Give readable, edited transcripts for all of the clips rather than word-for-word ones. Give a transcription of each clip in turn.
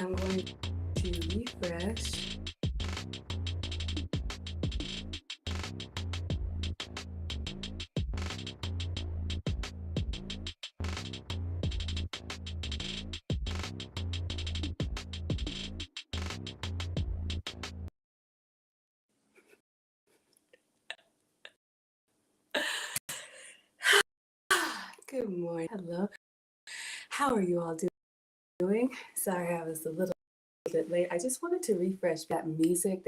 I'm going to refresh. Good morning. Hello. How are you all doing? Sorry, I was a little bit late. I just wanted to refresh that music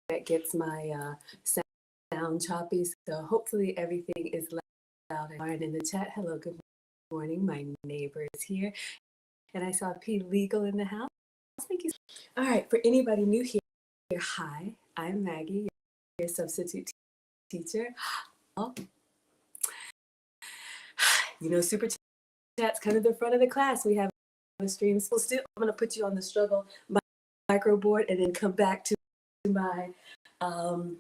that gets my sound choppy. So hopefully everything is loud and in the chat. Hello, good morning. My neighbor is here. And I saw P Legal in the house. Thank you. All right, for anybody new here, hi, I'm Maggie, your substitute teacher. Oh, you know, Super Chat's kind of the front of the class. We have a stream. So still, I'm going to put you on the struggle micro board and then come back to my all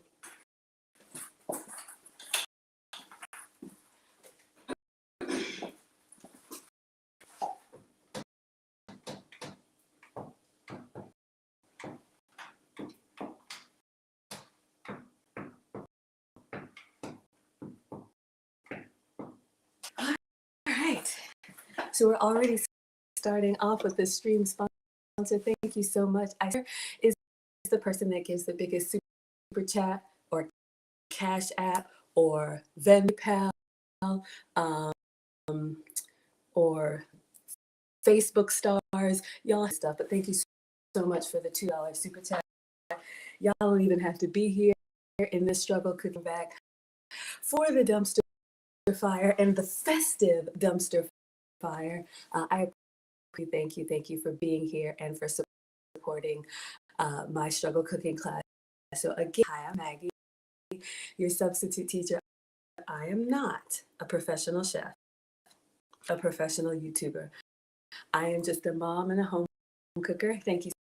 right. So we're already starting off with the stream sponsor. Thank you so much. Is the person that gives the biggest super chat or Cash App or Venmo, or Facebook stars, y'all stuff. But thank you so much for the $2 super chat. Y'all don't even have to be here in this struggle cooking back for the dumpster fire and the festive dumpster fire. I thank you for being here and for supporting my struggle cooking class. So again, hi, I'm Maggie, your substitute teacher. I am not a professional chef, a professional YouTuber. I am just a mom and a home cooker. Thank you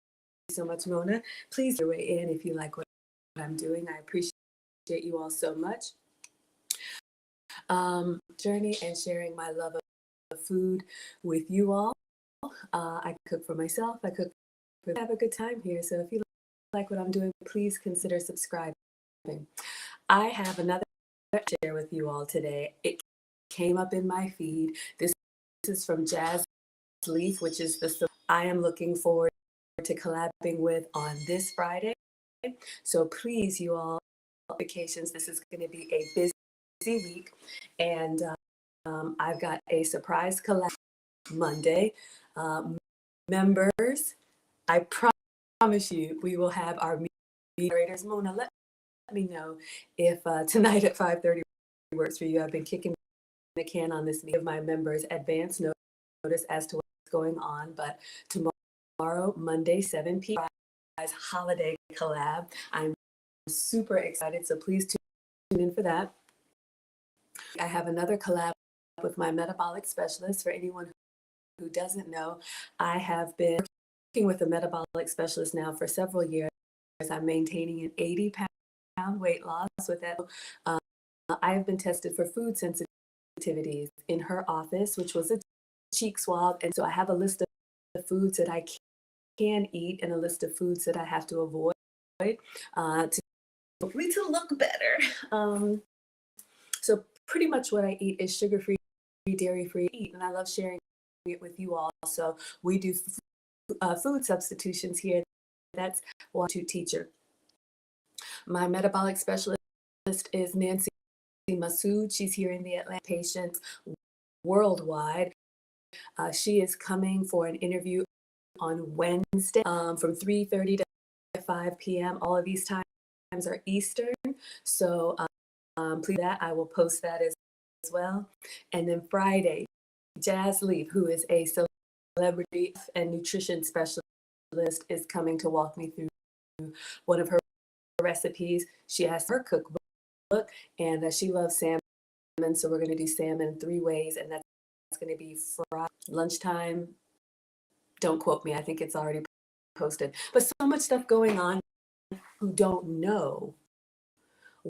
so much, Mona. Please weigh in if you like what I'm doing. I appreciate you all so much. Journey and sharing my love of food with you all. I cook for myself. I cook for have a good time here. So if you like what I'm doing, please consider subscribing. I have another share with you all today. It came up in my feed. This is from Jazz Leaf, which is the I am looking forward to collabing with on this Friday. So please, you all, vacations. This is going to be a busy week, and I've got a surprise collab Monday. Members, I promise you, we will have our moderators. Mona, let me know if tonight at 5:30 works for you. I've been kicking the can on this. Give my members advance notice as to what's going on, but tomorrow, Monday, 7 p.m. holiday collab. I'm super excited, so please tune in for that. I have another collab with my metabolic specialist. For anyone who doesn't know, I have been working with a metabolic specialist now for several years. I'm maintaining an 80-pound weight loss with that. I have been tested for food sensitivities in her office, which was a cheek swab. And so I have a list of foods that I can eat and a list of foods that I have to avoid to look better. So pretty much what I eat is sugar-free, dairy-free, and I love sharing it with you all. So we do food substitutions here. That's one to teacher. My metabolic specialist is Nancy Masood. She's here in the Atlanta patients worldwide. She is coming for an interview on Wednesday from 3:30 to 5 p.m. All of these times are Eastern. So please that I will post that as well. And then Friday, Jazz Leaf, who is a celebrity and nutrition specialist, is coming to walk me through one of her recipes. She has her cookbook, and she loves salmon, so we're going to do salmon 3 ways, and that's going to be fried lunchtime. Don't quote me, I think it's already posted. But so much stuff going on. Who don't know,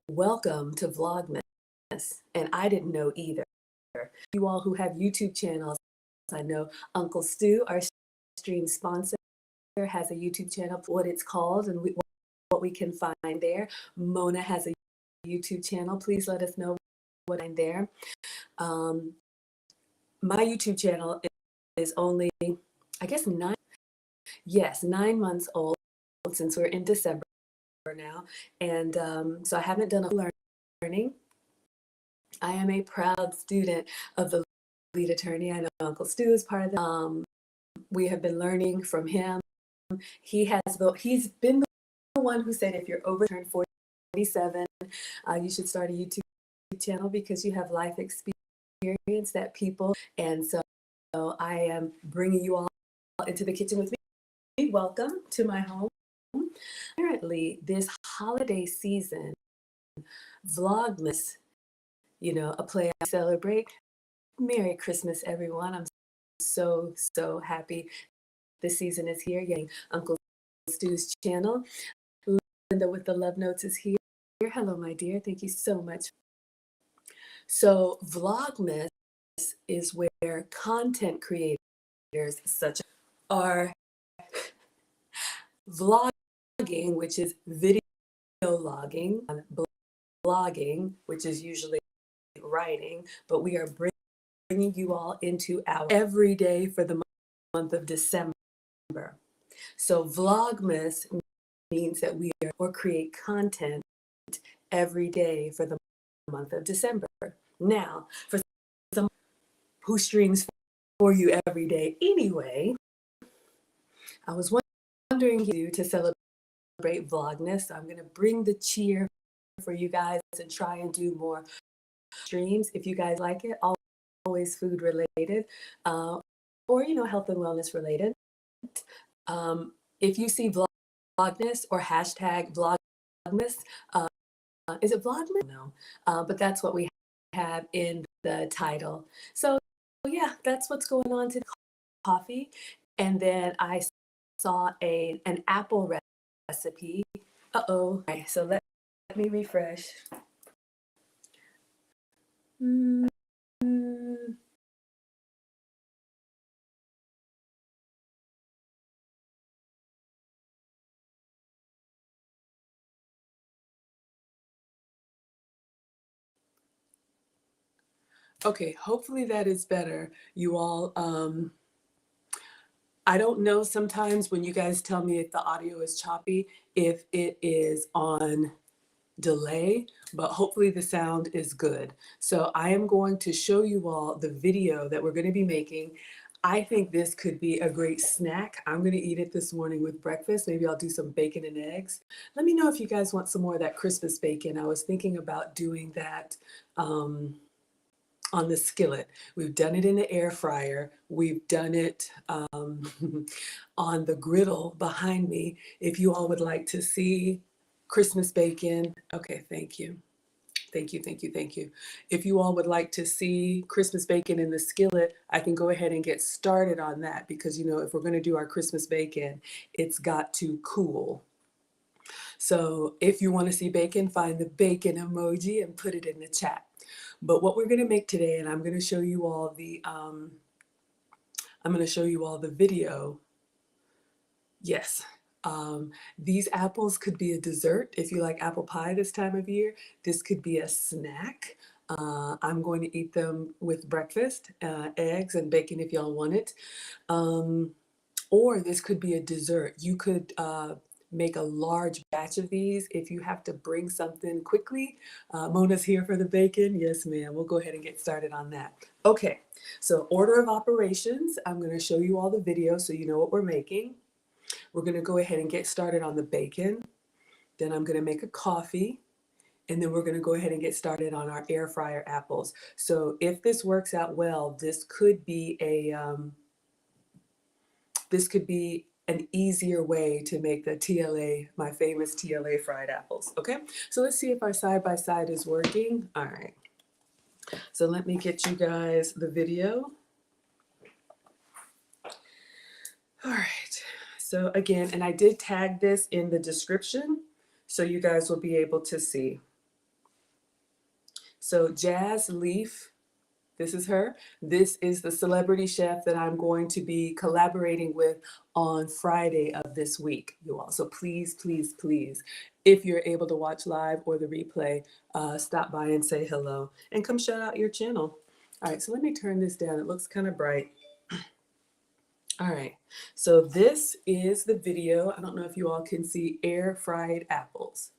welcome to Vlogmas. And I didn't know either. You all who have YouTube channels, I know Uncle Stu, our stream sponsor, has a YouTube channel, what it's called and what we can find there. Mona has a YouTube channel. Please let us know what I'm there. My YouTube channel is only, I guess, 9 months old, since we're in December now. And so I haven't done a learning. I am a proud student of the lead attorney. I know Uncle Stu is part of that. We have been learning from him. He's been the one who said if you're over 47, you should start a YouTube channel because you have life experience that people. And so I am bringing you all into the kitchen with me. Welcome to my home. Apparently, this holiday season, Vlogmas, a play I celebrate. Merry Christmas, everyone. I'm so happy this season is here. Yay, Uncle Stu's channel. Linda with the love notes is here. Hello, my dear. Thank you so much. So Vlogmas is where content creators such are vlogging, which is video logging, blogging, which is usually writing, but we are bringing you all into our everyday for the month of December. So Vlogmas means that we create content every day for the month of December. Now, for some who streams for you every day anyway, I was wondering you to celebrate Vlogmas. So I'm going to bring the cheer for you guys and try and do more streams if you guys like it. Always food related, or health and wellness related. If you see Vlogmas or hashtag Vlogmas, is it Vlogmas? No, but that's what we have in the title. So yeah, that's what's going on today. Coffee, and then I saw an apple recipe. Okay, so let me refresh. Okay, hopefully that is better, you all. I don't know sometimes when you guys tell me if the audio is choppy, if it is on delay, but hopefully the sound is good. So I am going to show you all the video that we're going to be making. I think this could be a great snack. I'm going to eat it this morning with breakfast. Maybe I'll do some bacon and eggs. Let me know if you guys want some more of that Christmas bacon. I was thinking about doing that on the skillet. We've done it in the air fryer. We've done it on the griddle behind me. If you all would like to see Christmas bacon, okay, thank you. Thank you, thank you, thank you. If you all would like to see Christmas bacon in the skillet, I can go ahead and get started on that because, if we're going to do our Christmas bacon, it's got to cool. So if you want to see bacon, find the bacon emoji and put it in the chat. But what we're going to make today, and I'm going to show you all the video. Yes. These apples could be a dessert. If you like apple pie this time of year, this could be a snack. I'm going to eat them with breakfast, eggs and bacon if y'all want it. Or this could be a dessert. You could make a large batch of these if you have to bring something quickly. Mona's here for the bacon. Yes, ma'am. We'll go ahead and get started on that. Okay, so order of operations. I'm going to show you all the video so you know what we're making. We're going to go ahead and get started on the bacon. Then I'm going to make a coffee. And then we're going to go ahead and get started on our air fryer apples. So if this works out well, this could be an easier way to make the TLA, my famous TLA fried apples. Okay, so let's see if our side by side is working. All right, so let me get you guys the video. All right, so again, and I did tag this in the description so you guys will be able to see. So Jazz Leaf, this is her. This is the celebrity chef that I'm going to be collaborating with on Friday of this week, you all. So please, please, please, if you're able to watch live or the replay, stop by and say hello and come shout out your channel. All right, so let me turn this down. It looks kind of bright. All right, so this is the video. I don't know if you all can see air fried apples.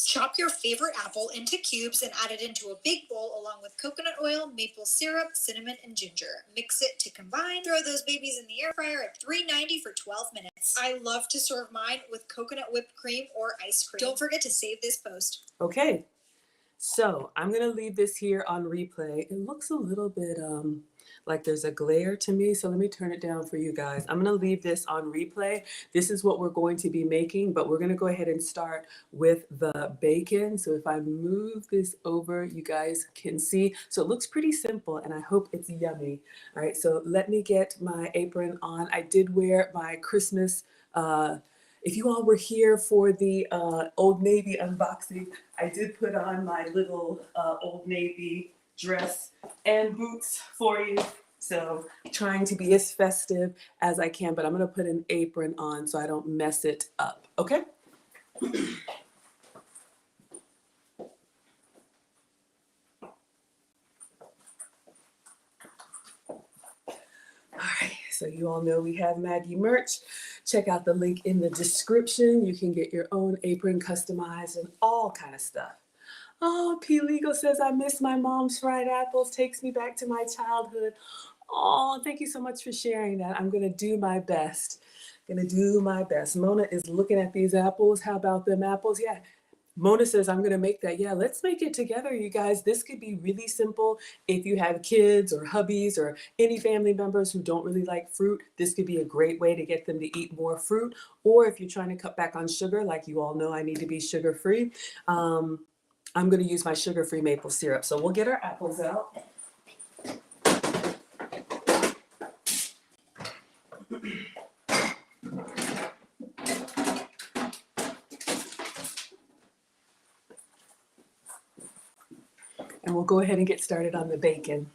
Chop your favorite apple into cubes and add it into a big bowl along with coconut oil, maple syrup, cinnamon, and ginger. Mix it to combine. Throw those babies in the air fryer at 390 for 12 minutes. I love to serve mine with coconut whipped cream or ice cream. Don't forget to save this post. Okay, so I'm gonna leave this here on replay. It looks a little bit like there's a glare to me, so let me turn it down for you guys. I'm gonna leave this on replay. This is what we're going to be making, but we're gonna go ahead and start with the bacon. So if I move this over, you guys can see. So it looks pretty simple, and I hope it's yummy. All right, so let me get my apron on. I did wear my Christmas, if you all were here for the Old Navy unboxing, I did put on my little Old Navy dress and boots for you. So trying to be as festive as I can, but I'm gonna put an apron on so I don't mess it up, okay? All right, so you all know we have Maggie merch. Check out the link in the description. You can get your own apron customized and all kind of stuff. Oh, P. Legal says, I miss my mom's fried apples. Takes me back to my childhood. Oh, thank you so much for sharing that. I'm going to do my best. Mona is looking at these apples. How about them apples? Yeah. Mona says, I'm going to make that. Yeah, let's make it together, you guys. This could be really simple. If you have kids or hubbies or any family members who don't really like fruit, this could be a great way to get them to eat more fruit. Or if you're trying to cut back on sugar, like you all know I need to be sugar-free, I'm going to use my sugar-free maple syrup. So we'll get our apples out. And we'll go ahead and get started on the bacon.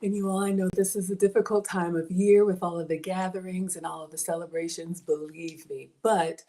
And you all, I know this is a difficult time of year with all of the gatherings and all of the celebrations, believe me. But,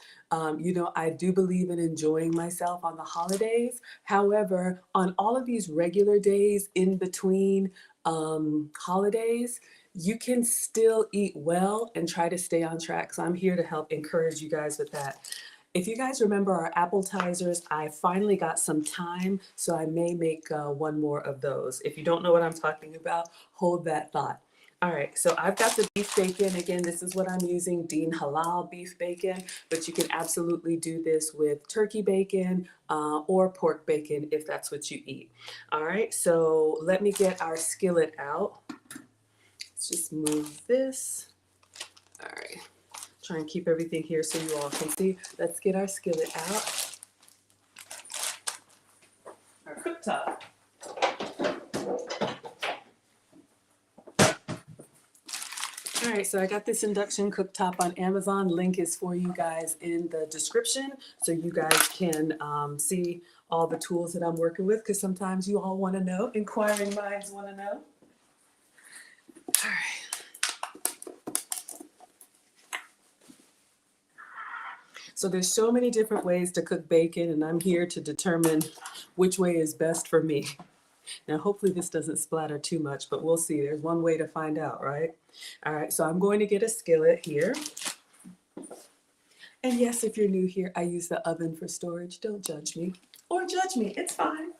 you know, I do believe in enjoying myself on the holidays. However, on all of these regular days in between holidays, you can still eat well and try to stay on track. So I'm here to help encourage you guys with that. If you guys remember our appetizers, I finally got some time, so I may make one more of those. If you don't know what I'm talking about, hold that thought. All right, so I've got the beef bacon. Again, this is what I'm using, Dean Halal beef bacon, but you can absolutely do this with turkey bacon or pork bacon if that's what you eat. All right, so let me get our skillet out. Let's just move this. All right. Try and keep everything here so you all can see. Let's get our skillet out. Our cooktop. All right, so I got this induction cooktop on Amazon. Link is for you guys in the description so you guys can see all the tools that I'm working with, because sometimes you all want to know. Inquiring minds want to know. All right. So there's so many different ways to cook bacon, and I'm here to determine which way is best for me. Now, hopefully this doesn't splatter too much, but we'll see. There's one way to find out, right? All right, so I'm going to get a skillet here. And yes, if you're new here, I use the oven for storage. Don't judge me. Or judge me, it's fine.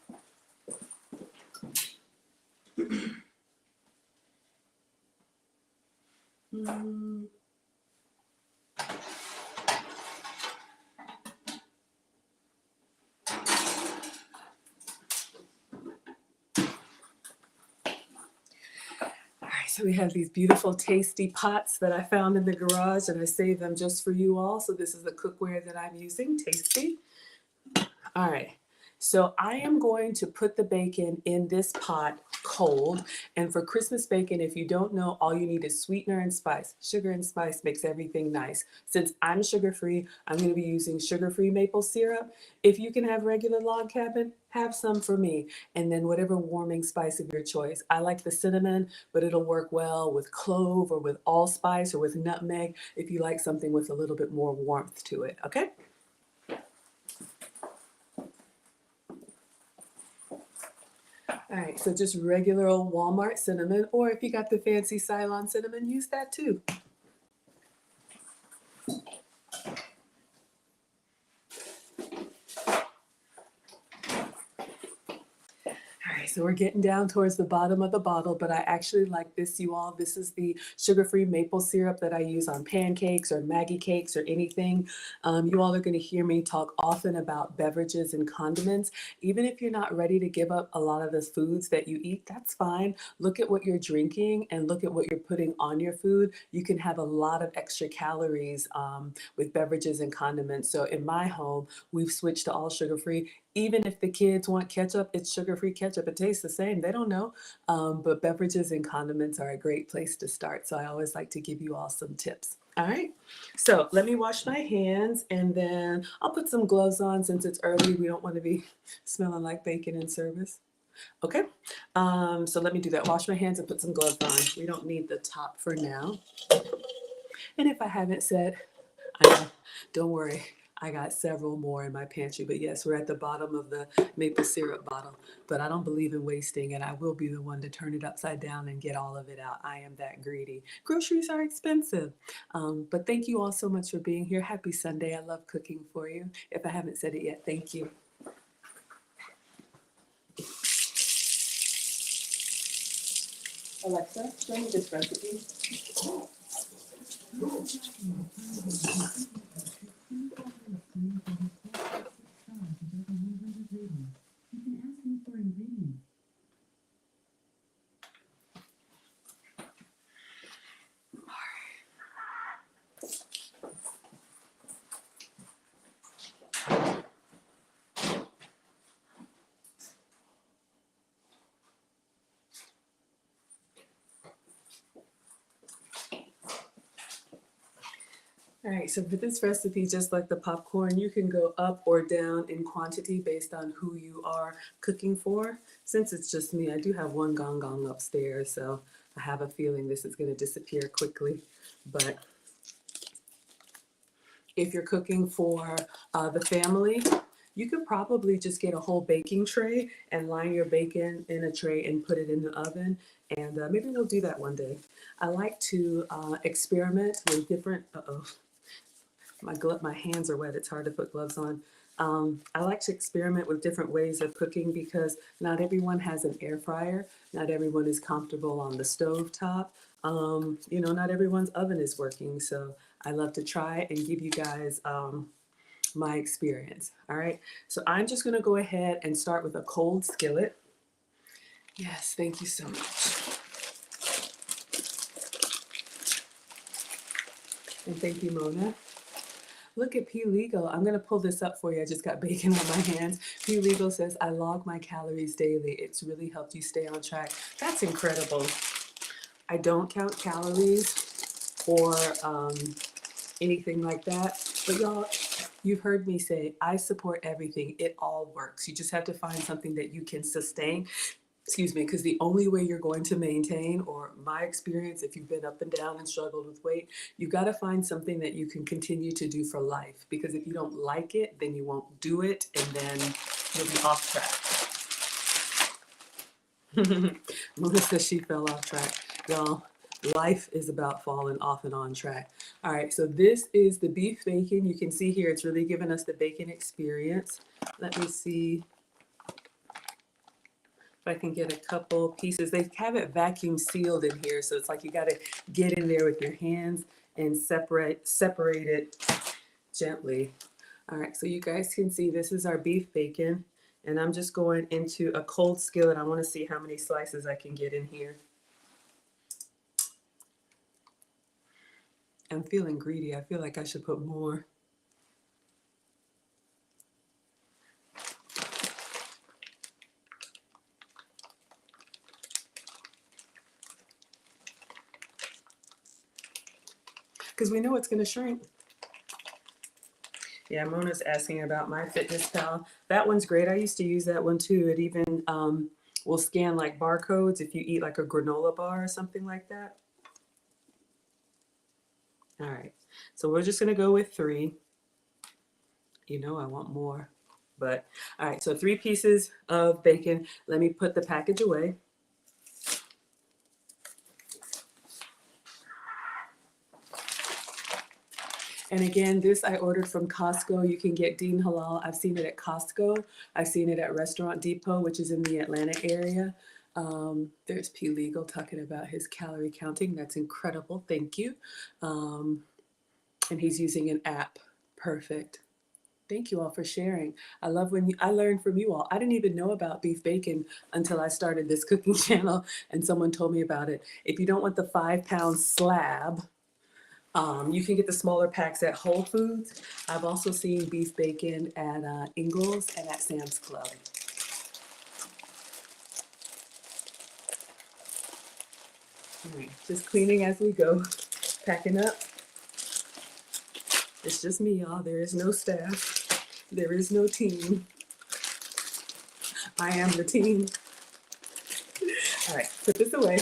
So we have these beautiful tasty pots that I found in the garage, and I saved them just for you all. So this is the cookware that I'm using, tasty. All right, so I am going to put the bacon in this pot cold. And for Christmas bacon, if you don't know, all you need is sweetener and spice. Sugar and spice makes everything nice. Since I'm sugar-free, I'm going to be using sugar-free maple syrup. If you can have regular log cabin, have some for me. And then whatever warming spice of your choice. I like the cinnamon, but it'll work well with clove or with allspice or with nutmeg if you like something with a little bit more warmth to it, okay? All right, so just regular old Walmart cinnamon, or if you got the fancy Ceylon cinnamon, use that too. All right, so we're getting down towards the bottom of the bottle, but I actually like this, you all. This is the sugar-free maple syrup that I use on pancakes or Maggie cakes or anything. You all are going to hear me talk often about beverages and condiments. Even if you're not ready to give up a lot of the foods that you eat, that's fine. Look at what you're drinking and look at what you're putting on your food. You can have a lot of extra calories with beverages and condiments. So in my home, we've switched to all sugar-free. Even if the kids want ketchup, it's sugar-free ketchup. It tastes the same. They don't know. But beverages and condiments are a great place to start. So I always like to give you all some tips. All right. So let me wash my hands and then I'll put some gloves on since it's early. We don't want to be smelling like bacon in service. Okay. So let me do that. Wash my hands and put some gloves on. We don't need the top for now. And if I haven't said, I know, don't worry. I got several more in my pantry, but yes, we're at the bottom of the maple syrup bottle, but I don't believe in wasting and I will be the one to turn it upside down and get all of it out. I am that greedy. Groceries are expensive, but thank you all so much for being here. Happy Sunday. I love cooking for you. If I haven't said it yet, thank you. Alexa, show me this recipe. All right, so for this recipe, just like the popcorn, you can go up or down in quantity based on who you are cooking for. Since it's just me, I do have one gong gong upstairs, so I have a feeling this is going to disappear quickly. But if you're cooking for the family, you could probably just get a whole baking tray and line your bacon in a tray and put it in the oven. And maybe we'll do that one day. I like to experiment with different, my hands are wet, it's hard to put gloves on. I like to experiment with different ways of cooking because not everyone has an air fryer. Not everyone is comfortable on the stove top. You know, not everyone's oven is working. So I love to try and give you guys my experience. All right. So I'm just going to go ahead and start with a cold skillet. Yes, thank you so much. And thank you, Mona. Look at P Legal. I'm going to pull this up for you. I just got bacon on my hands. P Legal says, I log my calories daily. It's really helped you stay on track. That's incredible. I don't count calories or anything like that. But y'all, you've heard me say, I support everything. It all works. You just have to find something that you can sustain. Excuse me, because the only way you're going to maintain, or my experience, if you've been up and down and struggled with weight, you've got to find something that you can continue to do for life. Because if you don't like it, then you won't do it, and then you'll be off track. Mona says she fell off track. Y'all, life is about falling off and on track. All right, so this is the beef bacon. You can see here it's really giving us the bacon experience. Let me see if I can get a couple pieces. They have it vacuum sealed in here, so it's like you got to get in there with your hands and separate it gently. All right, so you guys can see this is our beef bacon, and I'm just going into a cold skillet. I want to see how many slices I can get in here. I'm feeling greedy. I feel like I should put more. Because we know it's going to shrink. Yeah, Mona's asking about MyFitnessPal. That one's great. I used to use that one too. It even will scan like barcodes if you eat like a granola bar or something like that. All right, so we're just going to go with 3. You know I want more. But all right, so 3 pieces of bacon. Let me put the package away. And again, this I ordered from Costco. You can get Dean Halal. I've seen it at Costco. I've seen it at Restaurant Depot, which is in the Atlanta area. There's P. Legal talking about his calorie counting. That's incredible. Thank you. And he's using an app. Perfect. Thank you all for sharing. I love when I learn from you all. I didn't even know about beef bacon until I started this cooking channel and someone told me about it. If you don't want the 5-pound slab, you can get the smaller packs at Whole Foods. I've also seen beef bacon at Ingles and at Sam's Club. All right, just cleaning as we go, packing up. It's just me, y'all. There is no staff. There is no team. I am the team. All right, put this away.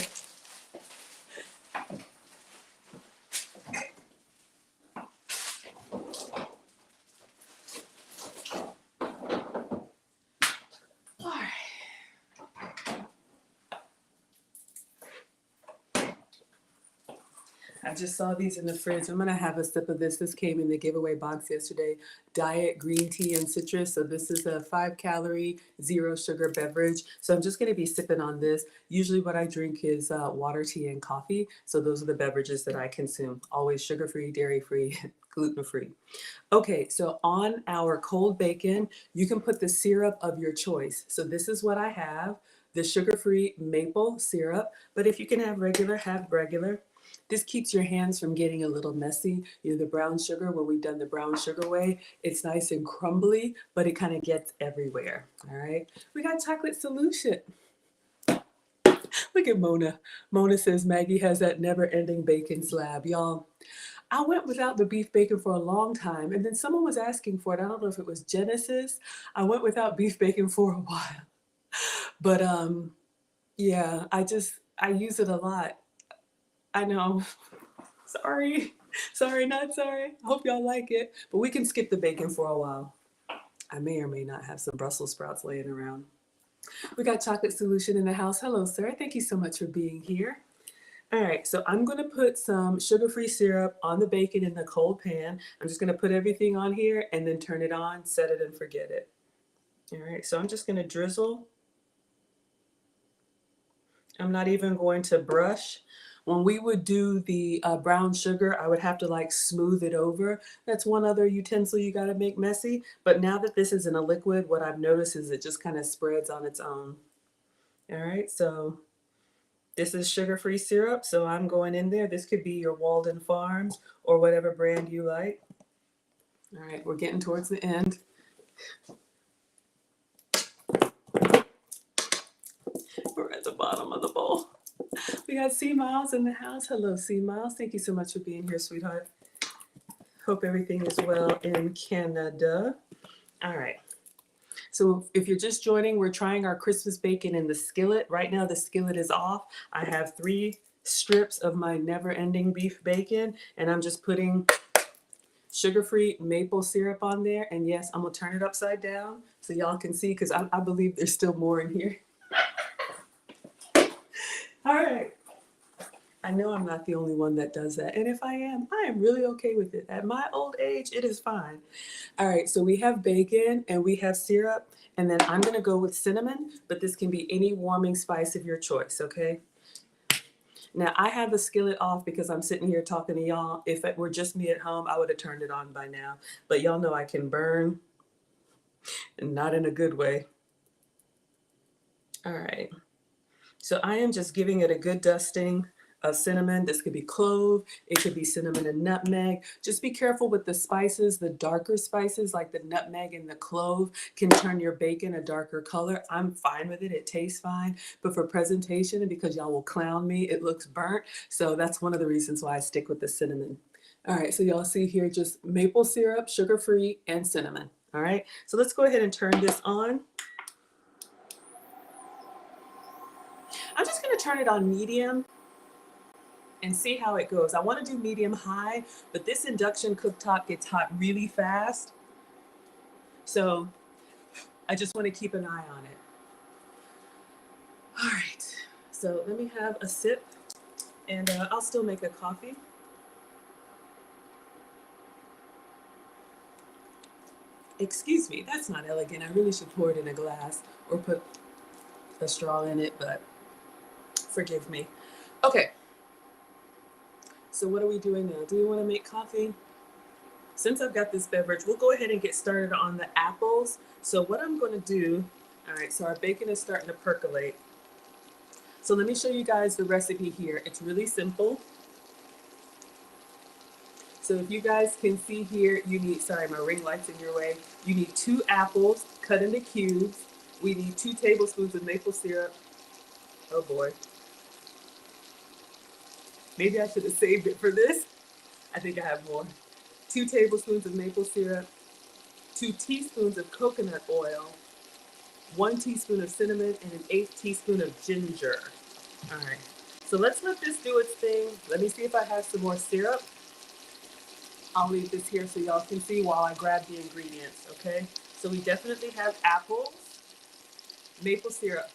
I just saw these in the fridge. I'm gonna have a sip of this. This came in the giveaway box yesterday. Diet green tea and citrus. So this is a 5-calorie, 0 sugar beverage. So I'm just gonna be sipping on this. Usually what I drink is water, tea, and coffee. So those are the beverages that I consume. Always sugar-free, dairy-free, gluten-free. Okay, so on our cold bacon, you can put the syrup of your choice. So this is what I have, the sugar-free maple syrup. But if you can have regular, have regular. This keeps your hands from getting a little messy. You know, the brown sugar, when we've done the brown sugar way, it's nice and crumbly, but it kind of gets everywhere. All right. We got chocolate solution. Look at Mona. Mona says Maggie has that never-ending bacon slab. Y'all, I went without the beef bacon for a long time, and then someone was asking for it. I don't know if it was Genesis. I went without beef bacon for a while. But yeah, I use it a lot. I know. Sorry. Sorry, not sorry. Hope y'all like it. But we can skip the bacon for a while. I may or may not have some Brussels sprouts laying around. We got chocolate solution in the house. Hello, sir. Thank you so much for being here. All right, so I'm gonna put some sugar-free syrup on the bacon in the cold pan. I'm just gonna put everything on here and then turn it on, set it and forget it. All right, so I'm just gonna drizzle. I'm not even going to brush. When we would do the brown sugar, I would have to like smooth it over. That's one other utensil you gotta make messy. But now that this is in a liquid, what I've noticed is it just kind of spreads on its own. All right, so this is sugar-free syrup, so I'm going in there. This could be your Walden Farms or whatever brand you like. All right, we're getting towards the end. We're at the bottom of the bowl. We got C Miles in the house. Hello, C Miles. Thank you so much for being here, sweetheart. Hope everything is well in Canada. All right. So if you're just joining, we're trying our Christmas bacon in the skillet. Right now the skillet is off. I have 3 strips of my never-ending beef bacon, and I'm just putting sugar-free maple syrup on there. And yes, I'm gonna turn it upside down so y'all can see, because I believe there's still more in here. All right. I know I'm not the only one that does that. And if I am really okay with it. At my old age, it is fine. All right, so we have bacon and we have syrup, and then I'm gonna go with cinnamon, but this can be any warming spice of your choice, okay? Now I have the skillet off because I'm sitting here talking to y'all. If it were just me at home, I would have turned it on by now. But y'all know I can burn, and not in a good way. All right. So I am just giving it a good dusting of cinnamon. This could be clove, it could be cinnamon and nutmeg. Just be careful with the spices. The darker spices like the nutmeg and the clove can turn your bacon a darker color. I'm fine with it, it tastes fine, but for presentation and because y'all will clown me, it looks burnt. So that's one of the reasons why I stick with the cinnamon. All right, so y'all see here just maple syrup, sugar-free, and cinnamon. All right, so let's go ahead and turn this on. I'm just gonna turn it on medium and see how it goes. I wanna do medium high, but this induction cooktop gets hot really fast. So I just wanna keep an eye on it. All right, so let me have a sip and I'll still make a coffee. Excuse me, that's not elegant. I really should pour it in a glass or put a straw in it, but forgive me. Okay, so what are we doing now? Do we wanna make coffee? Since I've got this beverage, we'll go ahead and get started on the apples. So what I'm going to do, all right, so our bacon is starting to percolate. So let me show you guys the recipe here. It's really simple. So if you guys can see here, you need, sorry, my ring light's in your way. You need 2 apples cut into cubes. We need 2 tablespoons of maple syrup. Oh boy. Maybe I should have saved it for this. I think I have more. 2 tablespoons of maple syrup, 2 teaspoons of coconut oil, 1 teaspoon of cinnamon, and an 1/8 teaspoon of ginger. All right, so let's let this do its thing. Let me see if I have some more syrup. I'll leave this here so y'all can see while I grab the ingredients, okay? So we definitely have apples, maple syrup.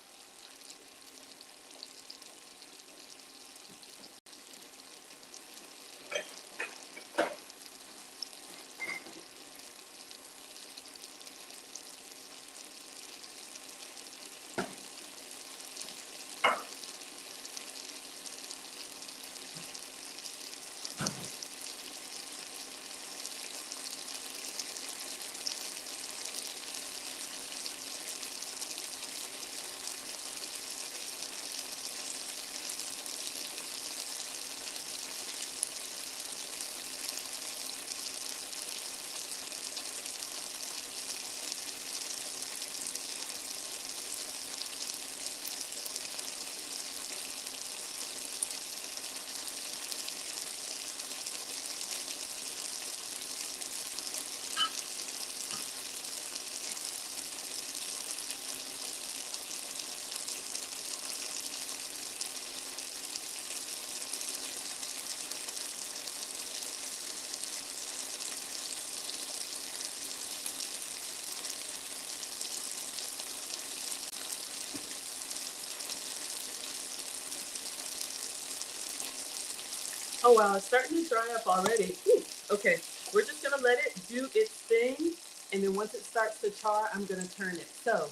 Oh wow, it's starting to dry up already. Ooh, okay, we're just gonna let it do its thing, and then once it starts to char, I'm gonna turn it. So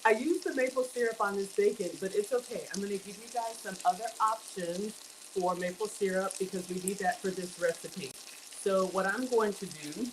I used the maple syrup on this bacon, but it's okay. I'm gonna give you guys some other options for maple syrup because we need that for this recipe. So what I'm going to do,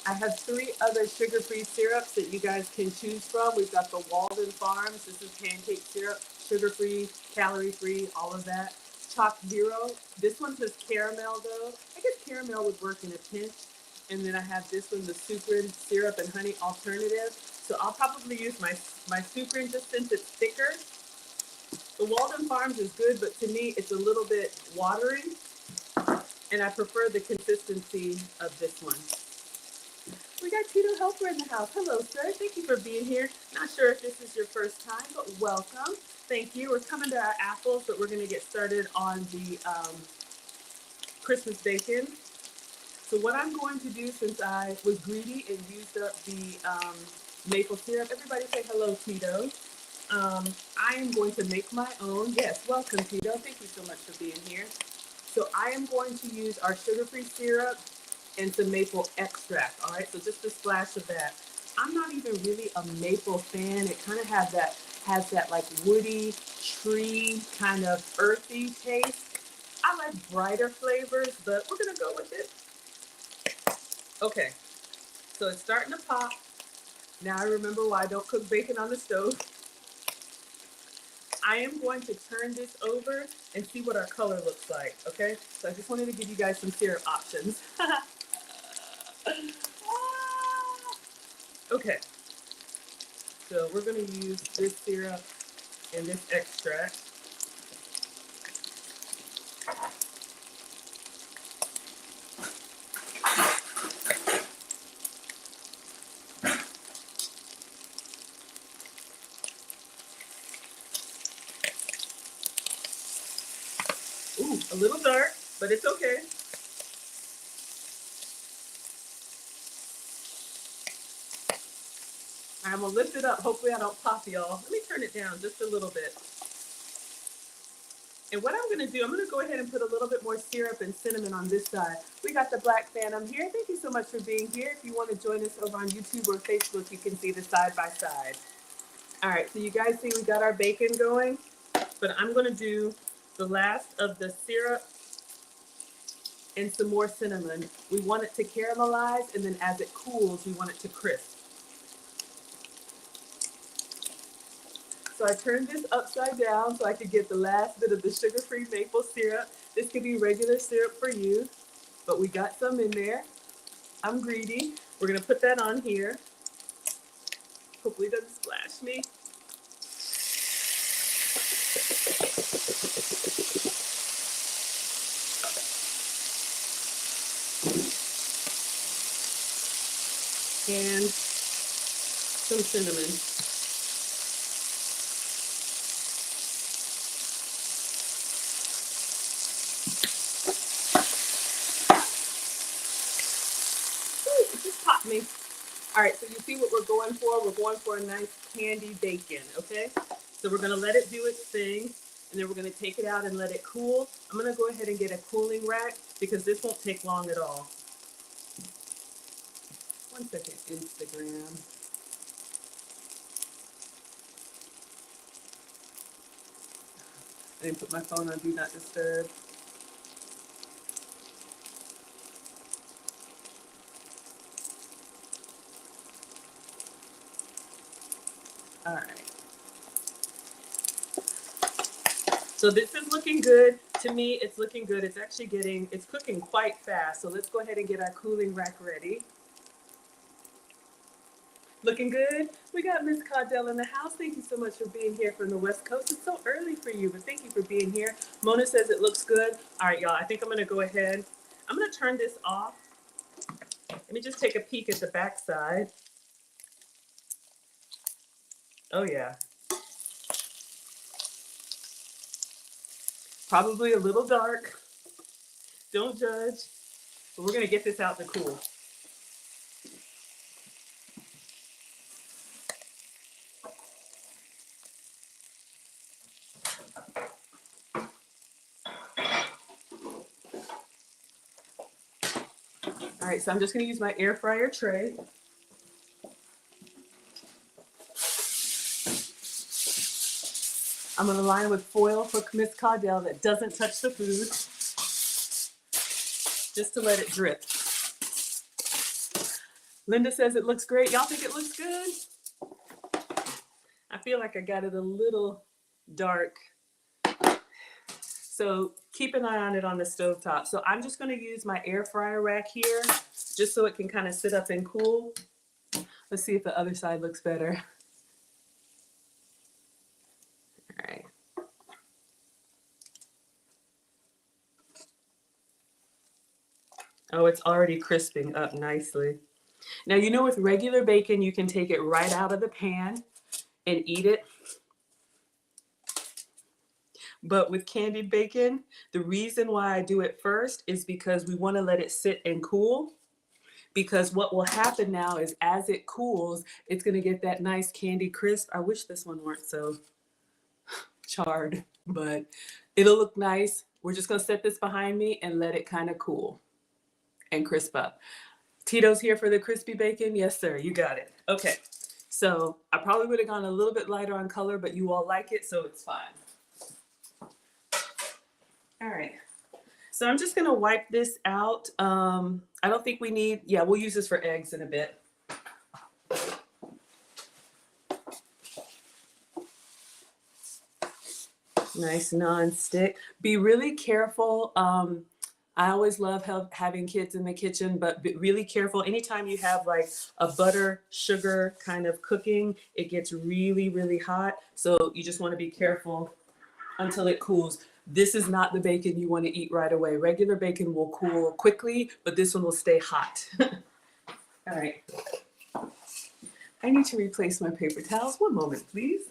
I have 3 other sugar-free syrups that you guys can choose from. We've got the Walden Farms. This is pancake syrup, sugar-free, calorie-free, all of that. Choc Zero. This one says caramel though. I guess caramel would work in a pinch. And then I have this one, the Sucrin syrup and honey alternative. So I'll probably use my Sucrin just since it's thicker. The Walden Farms is good, but to me it's a little bit watery. And I prefer the consistency of this one. We got Tito Helper in the house. Hello, sir. Thank you for being here. Not sure if this is your first time, but welcome. Thank you. We're coming to our apples, but we're going to get started on the Christmas bacon. So what I'm going to do, since I was greedy and used up the maple syrup, everybody say hello, Tito. I am going to make my own. Yes, welcome, Tito. Thank you so much for being here. So I am going to use our sugar-free syrup and some maple extract. All right, so just a splash of that. I'm not even really a maple fan. It kind of has that like woody tree kind of earthy taste. I like brighter flavors, but we're gonna go with it. Okay, so it's starting to pop. Now I remember why I don't cook bacon on the stove. I am going to turn this over and see what our color looks like, okay? So I just wanted to give you guys some syrup options. Okay, so we're gonna use this syrup and this extract. Ooh, a little dark, but it's okay. I'm gonna lift it up. Hopefully I don't pop y'all. Let me turn it down just a little bit. And what I'm gonna do, I'm gonna go ahead and put a little bit more syrup and cinnamon on this side. We got the Black Phantom here. Thank you so much for being here. If you want to join us over on YouTube or Facebook, you can see the side by side. All right, so you guys see we got our bacon going, but I'm gonna do the last of the syrup and some more cinnamon. We want it to caramelize, and then as it cools, we want it to crisp. So I turned this upside down so I could get the last bit of the sugar-free maple syrup. This could be regular syrup for you, but we got some in there. I'm greedy. We're gonna put that on here. Hopefully it doesn't splash me. And some cinnamon. Ooh, it just popped me. All right, so you see what we're going for? We're going for a nice candy bacon, okay? So we're gonna let it do its thing, and then we're gonna take it out and let it cool. I'm gonna go ahead and get a cooling rack because this won't take long at all. 1 second, Instagram. I didn't put my phone on Do Not Disturb. All right. So this is looking good. To me, it's looking good. It's actually it's cooking quite fast. So let's go ahead and get our cooling rack ready. Looking good? We got Miss Caudell in the house. Thank you so much for being here from the West Coast. It's so early for you, but thank you for being here. Mona says it looks good. All right, y'all, I think I'm gonna go ahead. I'm gonna turn this off. Let me just take a peek at the back side. Oh yeah. Probably a little dark. Don't judge. But we're gonna get this out to cool. All right, so I'm just gonna use my air fryer tray. I'm gonna line with foil for Miss Caudell that doesn't touch the food, just to let it drip. Linda says it looks great. Y'all think it looks good? I feel like I got it a little dark. So keep an eye on it on the stovetop. So I'm just gonna use my air fryer rack here, just so it can kind of sit up and cool. Let's see if the other side looks better. All right. Oh, it's already crisping up nicely. Now, you know, with regular bacon, you can take it right out of the pan and eat it. But with candied bacon, the reason why I do it first is because we want to let it sit and cool. Because what will happen now is as it cools, it's going to get that nice candy crisp. I wish this one weren't so charred, but it'll look nice. We're just going to set this behind me and let it kind of cool and crisp up. Tito's here for the crispy bacon. Yes, sir. You got it. Okay. So I probably would have gone a little bit lighter on color, but you all like it, so it's fine. All right. So I'm just going to wipe this out. I don't think we need, yeah, we'll use this for eggs in a bit. Nice non-stick. Be really careful. I always love having kids in the kitchen, but be really careful. Anytime you have like a butter, sugar kind of cooking, it gets really, really hot. So you just want to be careful until it cools. This is not the bacon you want to eat right away. Regular bacon will cool quickly, but this one will stay hot. All right. I need to replace my paper towels. One moment, please.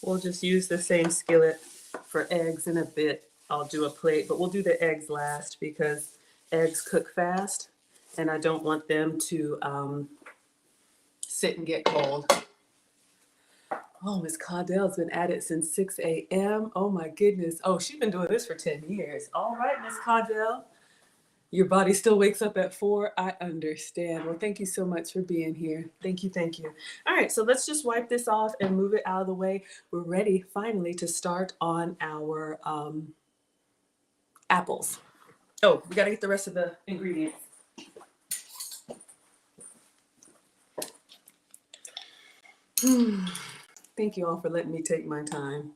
We'll just use the same skillet for eggs in a bit. I'll do a plate, but we'll do the eggs last because eggs cook fast and I don't want them to sit and get cold. Oh, Miss Caudell's been at it since 6 a.m. Oh my goodness. Oh, she's been doing this for 10 years. All right, Miss Caudell. Your body still wakes up at 4. I understand. Well, thank you so much for being here. Thank you, thank you. All right, so let's just wipe this off and move it out of the way. We're ready finally to start on our apples. Oh, we gotta get the rest of the ingredients. Thank you all for letting me take my time.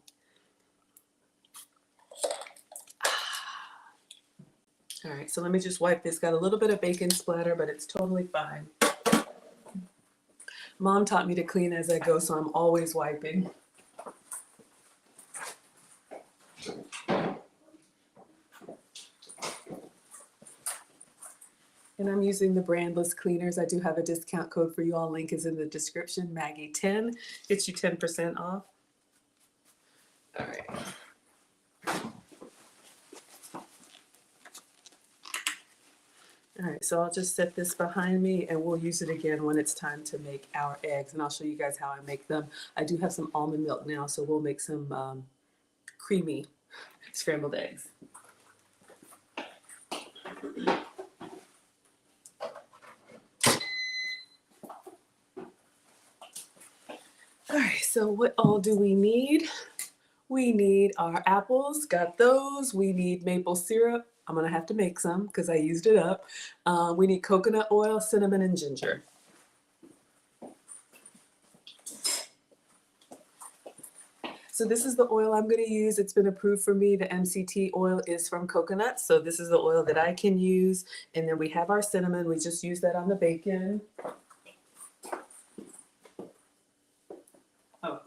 All right, so let me just wipe this. Got a little bit of bacon splatter, but it's totally fine. Mom taught me to clean as I go, so I'm always wiping. And I'm using the brandless cleaners. I do have a discount code for you all. Link is in the description. Maggie10 gets you 10% off. All right. All right, so I'll just set this behind me and we'll use it again when it's time to make our eggs. And I'll show you guys how I make them. I do have some almond milk now, so we'll make some creamy scrambled eggs. All right, so what all do we need? We need our apples, got those. We need maple syrup. I'm gonna have to make some because I used it up. We need coconut oil, cinnamon, and ginger. So this is the oil I'm gonna use. It's been approved for me. The MCT oil is from coconut. So this is the oil that I can use. And then we have our cinnamon. We just use that on the bacon. Oh.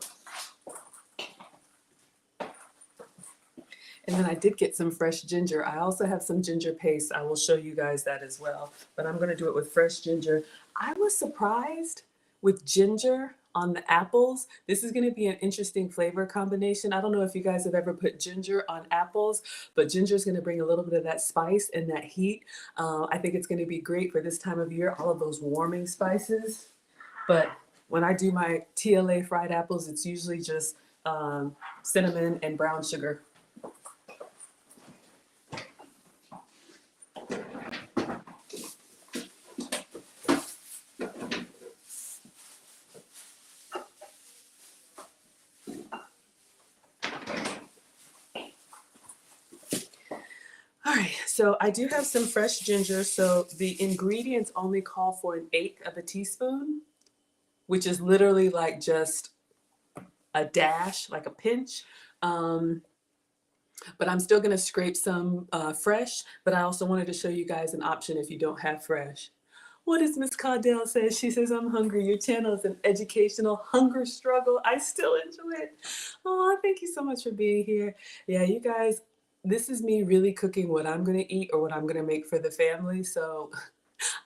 And then I did get some fresh ginger. I also have some ginger paste. I will show you guys that as well. But I'm going to do it with fresh ginger. I was surprised with ginger on the apples. This is going to be an interesting flavor combination. I don't know if you guys have ever put ginger on apples, but ginger is going to bring a little bit of that spice and that heat. I think it's going to be great for this time of year, all of those warming spices. But when I do my TLA fried apples, it's usually just cinnamon and brown sugar. All right, so I do have some fresh ginger. So the ingredients only call for 1/8 of a teaspoon. which is literally like just a dash, like a pinch. But I'm still gonna scrape some fresh, but I also wanted to show you guys an option if you don't have fresh. What does Miss Caudell say? She says, I'm hungry. Your channel is an educational hunger struggle. I still enjoy it. Oh, thank you so much for being here. Yeah, you guys, this is me really cooking what I'm gonna eat or what I'm gonna make for the family. So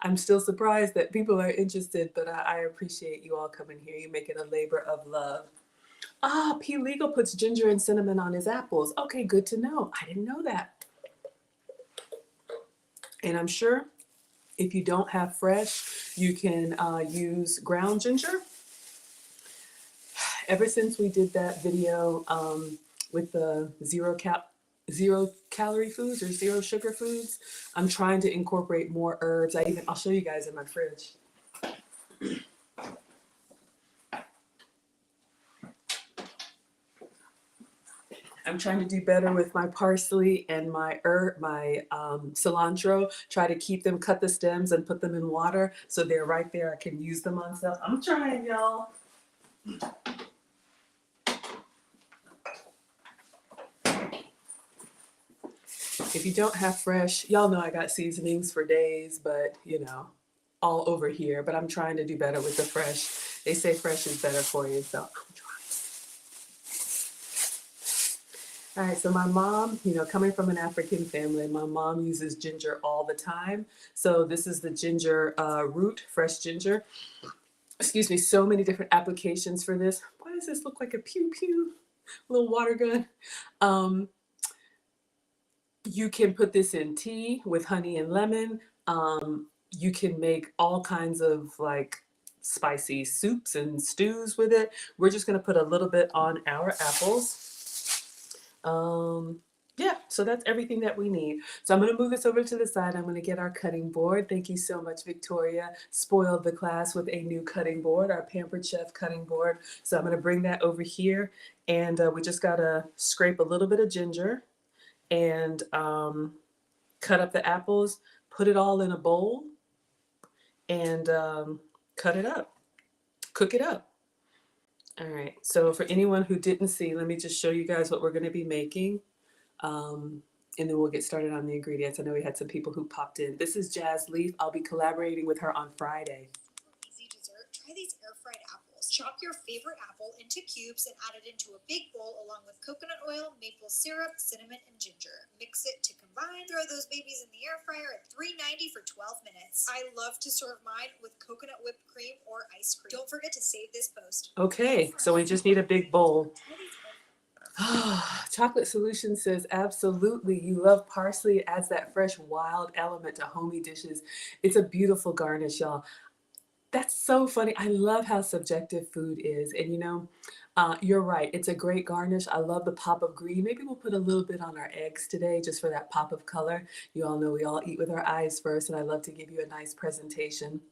I'm still surprised that people are interested, but I appreciate you all coming here. You make it a labor of love. Ah, P. Legal puts ginger and cinnamon on his apples. Okay, good to know. I didn't know that. And I'm sure if you don't have fresh, you can use ground ginger. Ever since we did that video with the zero calorie foods or zero sugar foods, I'm trying to incorporate more herbs. I'll show you guys in my fridge. I'm trying to do better with my parsley and my cilantro. Try to keep them, cut the stems and put them in water so they're right there. I can use them on stuff. I'm trying, y'all. If you don't have fresh, y'all know I got seasonings for days, but you know, all over here. But I'm trying to do better with the fresh. They say fresh is better for you, so I'm trying. All right, so my mom, you know, coming from an African family, my mom uses ginger all the time. So this is the ginger root, fresh ginger. Excuse me, so many different applications for this. Why does this look like a pew pew little water gun? You can put this in tea with honey and lemon. You can make all kinds of like spicy soups and stews with it. We're just gonna put a little bit on our apples. Yeah, so that's everything that we need. So I'm gonna move this over to the side. I'm gonna get our cutting board. Thank you so much, Victoria. Spoiled the class with a new cutting board, our Pampered Chef cutting board. So I'm gonna bring that over here, and we just gotta scrape a little bit of ginger and cut up the apples, put it all in a bowl, and cut it up, cook it up. All right, so for anyone who didn't see, let me just show you guys what we're gonna be making. And then we'll get started on the ingredients. I know we had some people who popped in. This is Jazz Leaf. I'll be collaborating with her on Friday. Easy dessert, try these air-fried apples. Chop your favorite apple into cubes and add it into a big bowl along with coconut oil, maple syrup, cinnamon, and ginger. Mix it to combine. Throw those babies in the air fryer at 390 for 12 minutes. I love to serve mine with coconut whipped cream or ice cream. Don't forget to save this post. Okay, so we just need a big bowl. Chocolate Solution says, absolutely. You love parsley. It adds that fresh, wild element to homey dishes. It's a beautiful garnish, y'all. That's so funny. I love how subjective food is. And you know, you're right. It's a great garnish. I love the pop of green. Maybe we'll put a little bit on our eggs today just for that pop of color. You all know we all eat with our eyes first, and I love to give you a nice presentation.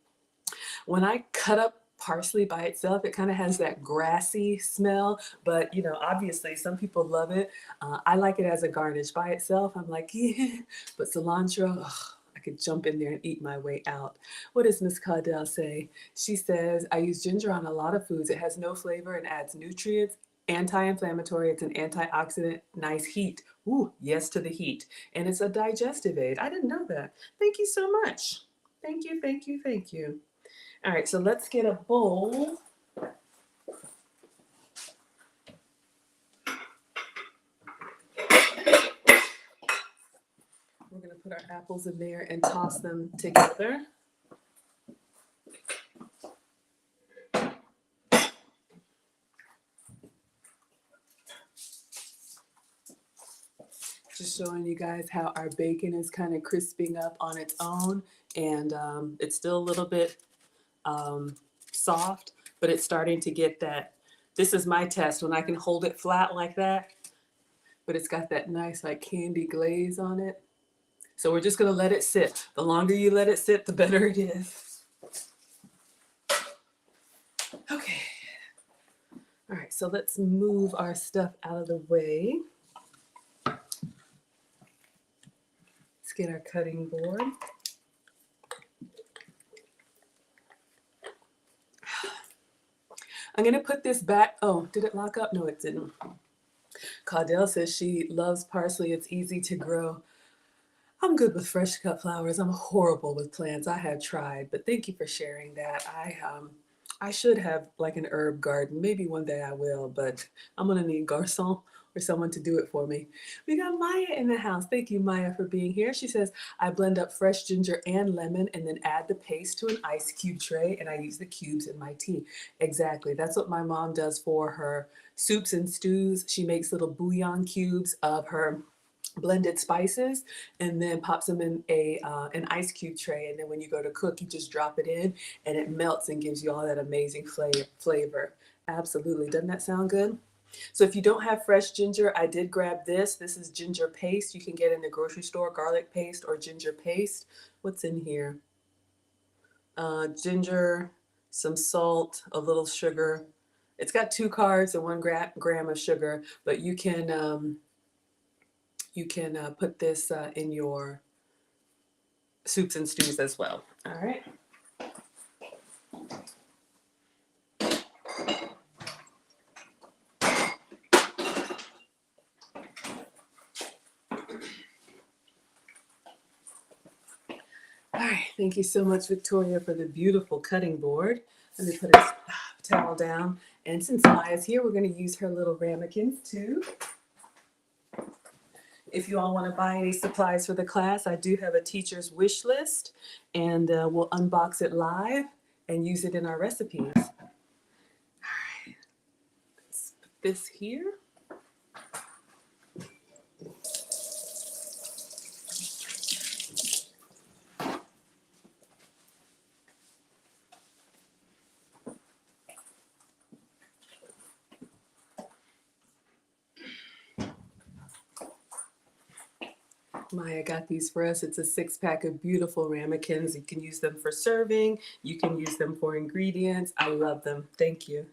When I cut up parsley by itself, it kind of has that grassy smell, but you know, obviously some people love it. I like it as a garnish by itself. I'm like, yeah, but cilantro, ugh, I could jump in there and eat my way out. What does Miss Caudell say? She says, I use ginger on a lot of foods. It has no flavor and adds nutrients, anti-inflammatory, it's an antioxidant, nice heat. Ooh, yes to the heat. And it's a digestive aid. I didn't know that. Thank you so much. Thank you, thank you, thank you. All right, so let's get a bowl. We're gonna put our apples in there and toss them together. Just showing you guys how our bacon is kind of crisping up on its own, and it's still a little bit soft, but it's starting to get that. This is my test when I can hold it flat like that, but it's got that nice like candy glaze on it. So we're just gonna let it sit. The longer you let it sit, the better it is. Okay. All right, so let's move our stuff out of the way. Let's get our cutting board. I'm gonna put this back. Oh, did it lock up? No, it didn't. Caudell says she loves parsley. It's easy to grow. I'm good with fresh cut flowers. I'm horrible with plants. I have tried, but thank you for sharing that. I should have like an herb garden. Maybe one day I will, but I'm gonna need garçon or someone to do it for me. We got Maya in the house. Thank you, Maya, for being here. She says, I blend up fresh ginger and lemon and then add the paste to an ice cube tray and I use the cubes in my tea. Exactly. That's what my mom does for her soups and stews. She makes little bouillon cubes of her blended spices and then pops them in an ice cube tray, and then when you go to cook you just drop it in and it melts and gives you all that amazing flavor. Absolutely. Doesn't that sound good? So if you don't have fresh ginger, I did grab this. This is ginger paste. You can get in the grocery store, garlic paste or ginger paste. What's in here? Ginger, some salt, a little sugar. It's got 2 carbs and 1 gram of sugar, but you can put this in your soups and stews as well. All right. All right. Thank you so much, Victoria, for the beautiful cutting board. Let me put a towel down. And since Maya's here, we're going to use her little ramekins too. If you all want to buy any supplies for the class, I do have a teacher's wish list, and we'll unbox it live and use it in our recipes. All right, let's put this here. Maya got these for us. It's a 6-pack of beautiful ramekins. You can use them for serving. You can use them for ingredients. I love them. Thank you.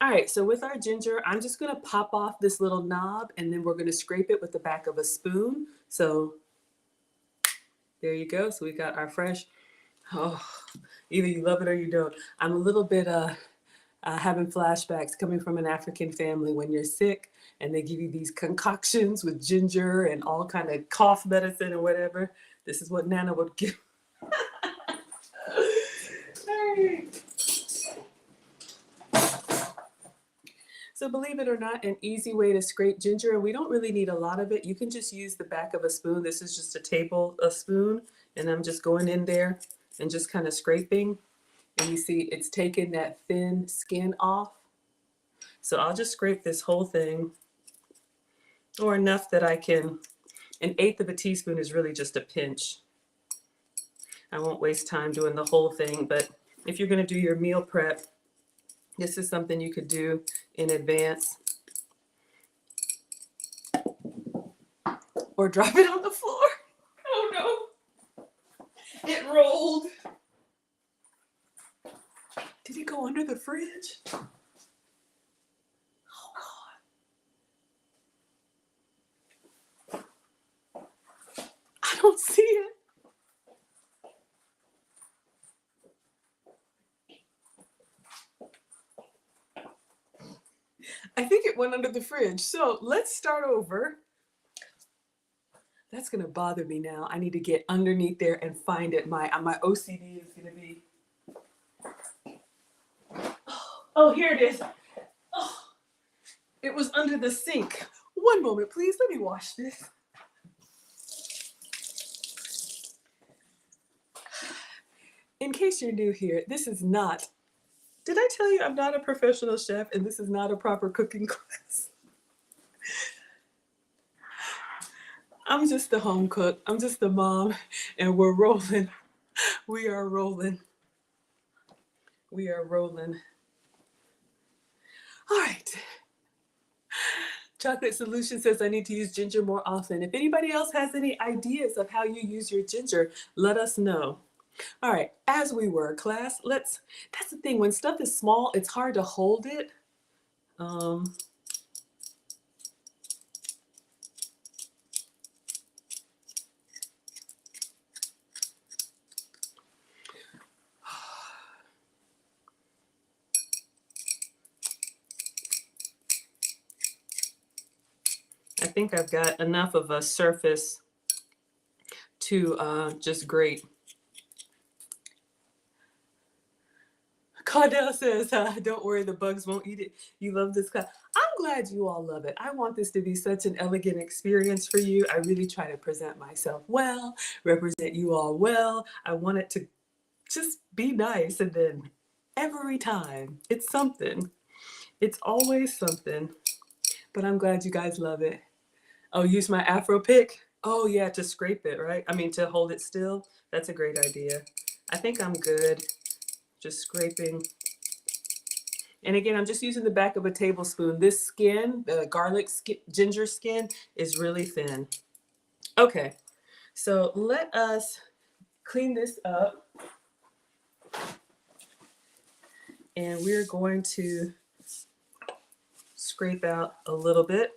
All right, so with our ginger, I'm just gonna pop off this little knob and then we're gonna scrape it with the back of a spoon. So there you go. So we got our fresh, oh, either you love it or you don't. I'm a little bit having flashbacks coming from an African family when you're sick and they give you these concoctions with ginger and all kind of cough medicine or whatever. This is what Nana would give. So believe it or not, an easy way to scrape ginger, and we don't really need a lot of it. You can just use the back of a spoon. This is just a spoon, and I'm just going in there and just kind of scraping. And you see it's taken that thin skin off. So I'll just scrape this whole thing, or enough that I can, 1/8 of a teaspoon is really just a pinch. I won't waste time doing the whole thing, but if you're gonna do your meal prep, this is something you could do in advance. Or drop it on the floor. Oh no, it rolled. Did it go under the fridge? Oh God. I don't see it. I think it went under the fridge. So let's start over. That's gonna bother me now. I need to get underneath there and find it. My OCD is gonna be. Oh, here it is. Oh, it was under the sink. One moment, please. Let me wash this. In case you're new here, this is not. Did I tell you I'm not a professional chef and this is not a proper cooking class? I'm just the home cook. I'm just the mom, and we're rolling. We are rolling. We are rolling. All right. Chocolate Solution says I need to use ginger more often. If anybody else has any ideas of how you use your ginger, let us know. All right, as we were, class, that's the thing. When stuff is small, it's hard to hold it. I think I've got enough of a surface to just grate. Cardell says, don't worry, the bugs won't eat it. You love this class. I'm glad you all love it. I want this to be such an elegant experience for you. I really try to present myself well, represent you all well. I want it to just be nice. And then every time, it's something. It's always something. But I'm glad you guys love it. Oh, use my Afro pick? Oh, yeah, to scrape it, right? I mean, to hold it still. That's a great idea. I think I'm good. Just scraping. And again, I'm just using the back of a tablespoon. This skin, the garlic skin, ginger skin, is really thin. Okay, so let us clean this up. And we're going to scrape out a little bit.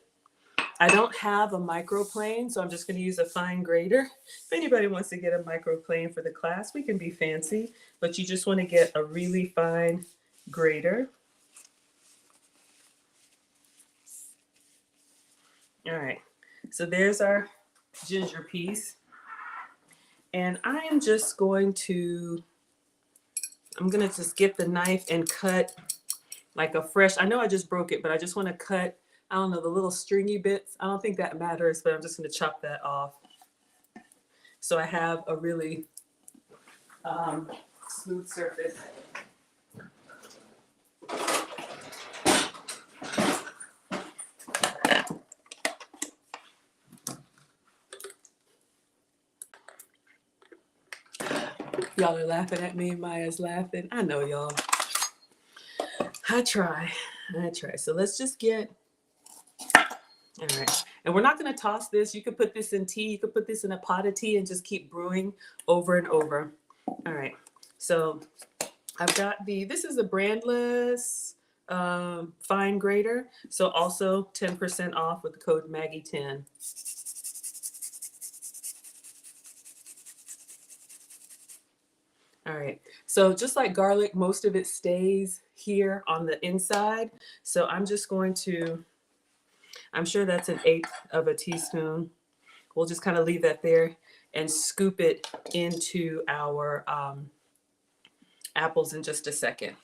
I don't have a microplane, so I'm just going to use a fine grater. If anybody wants to get a microplane for the class, we can be fancy, but you just want to get a really fine grater. All right, so there's our ginger piece. And I am just going to, I'm going to just get the knife and cut like a fresh, I know I just broke it, but I just want to cut, I don't know, the little stringy bits. I don't think that matters, but I'm just going to chop that off. So I have a really smooth surface. Y'all are laughing at me. Maya's laughing. I know y'all. I try. So let's just get, all right. And we're not going to toss this. You could put this in tea. You could put this in a pot of tea and just keep brewing over and over. All right. So I've got this is a brandless fine grater. So also 10% off with the code Maggie10. All right, so just like garlic, most of it stays here on the inside. So I'm just going to, I'm sure that's 1/8 of a teaspoon. We'll just kind of leave that there and scoop it into our apples in just a second.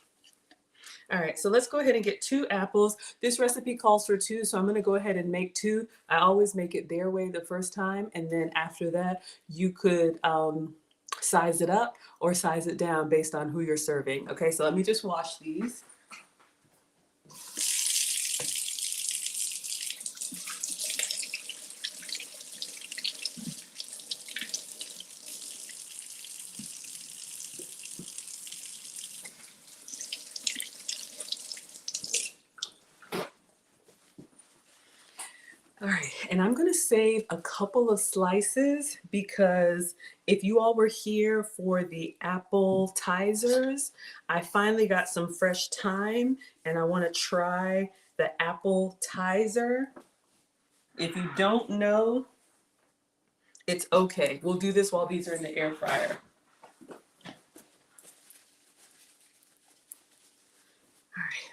All right, so let's go ahead and get 2 apples. This recipe calls for 2, so I'm going to go ahead and make 2. I always make it their way the first time, and then after that, you could size it up or size it down based on who you're serving. Okay, so let me just wash these. All right, and I'm gonna save a couple of slices because if you all were here for the appetizers, I finally got some fresh thyme and I wanna try the appetizer. If you don't know, it's okay. We'll do this while these are in the air fryer. All right,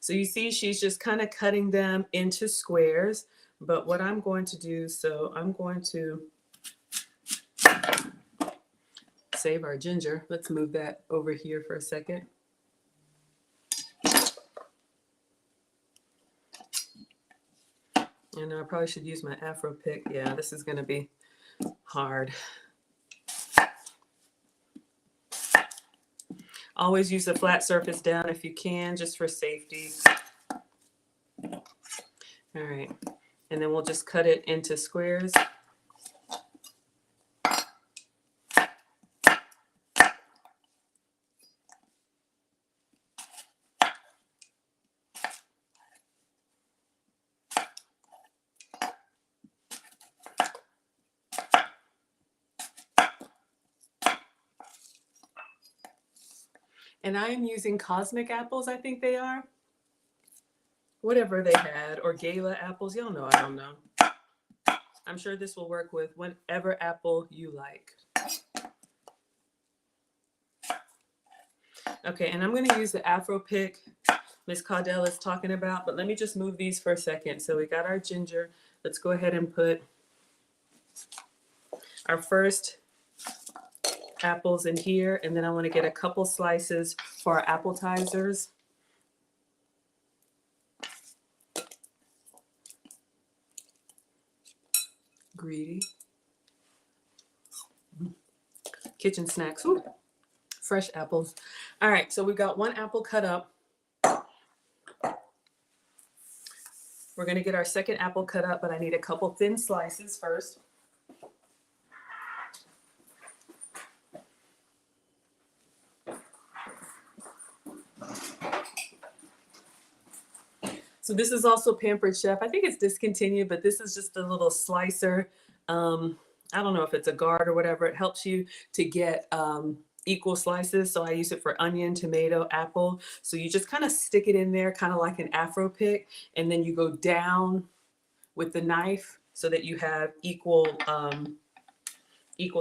so you see she's just kind of cutting them into squares. But what I'm going to do, so I'm going to save our ginger. Let's move that over here for a second. And I probably should use my Afro pick. Yeah, this is going to be hard. Always use a flat surface down if you can, just for safety. All right, and then we'll just cut it into squares. And I am using cosmic apples, I think they are. Whatever they had, or gala apples, y'all know I don't know. I'm sure this will work with whatever apple you like. Okay, and I'm gonna use the Afro pick Miss Caudell is talking about, but let me just move these for a second. So we got our ginger. Let's go ahead and put our first apples in here, and then I want to get a couple slices for our appetizers. Greedy. Kitchen snacks. Ooh, fresh apples. All right, so we've got one apple cut up. We're going to get our second apple cut up, but I need a couple thin slices first. So this is also Pampered Chef. I think it's discontinued, but this is just a little slicer. I don't know if it's a guard or whatever. It helps you to get equal slices. So I use it for onion, tomato, apple. So you just kind of stick it in there, kind of like an Afro pick, and then you go down with the knife so that you have equal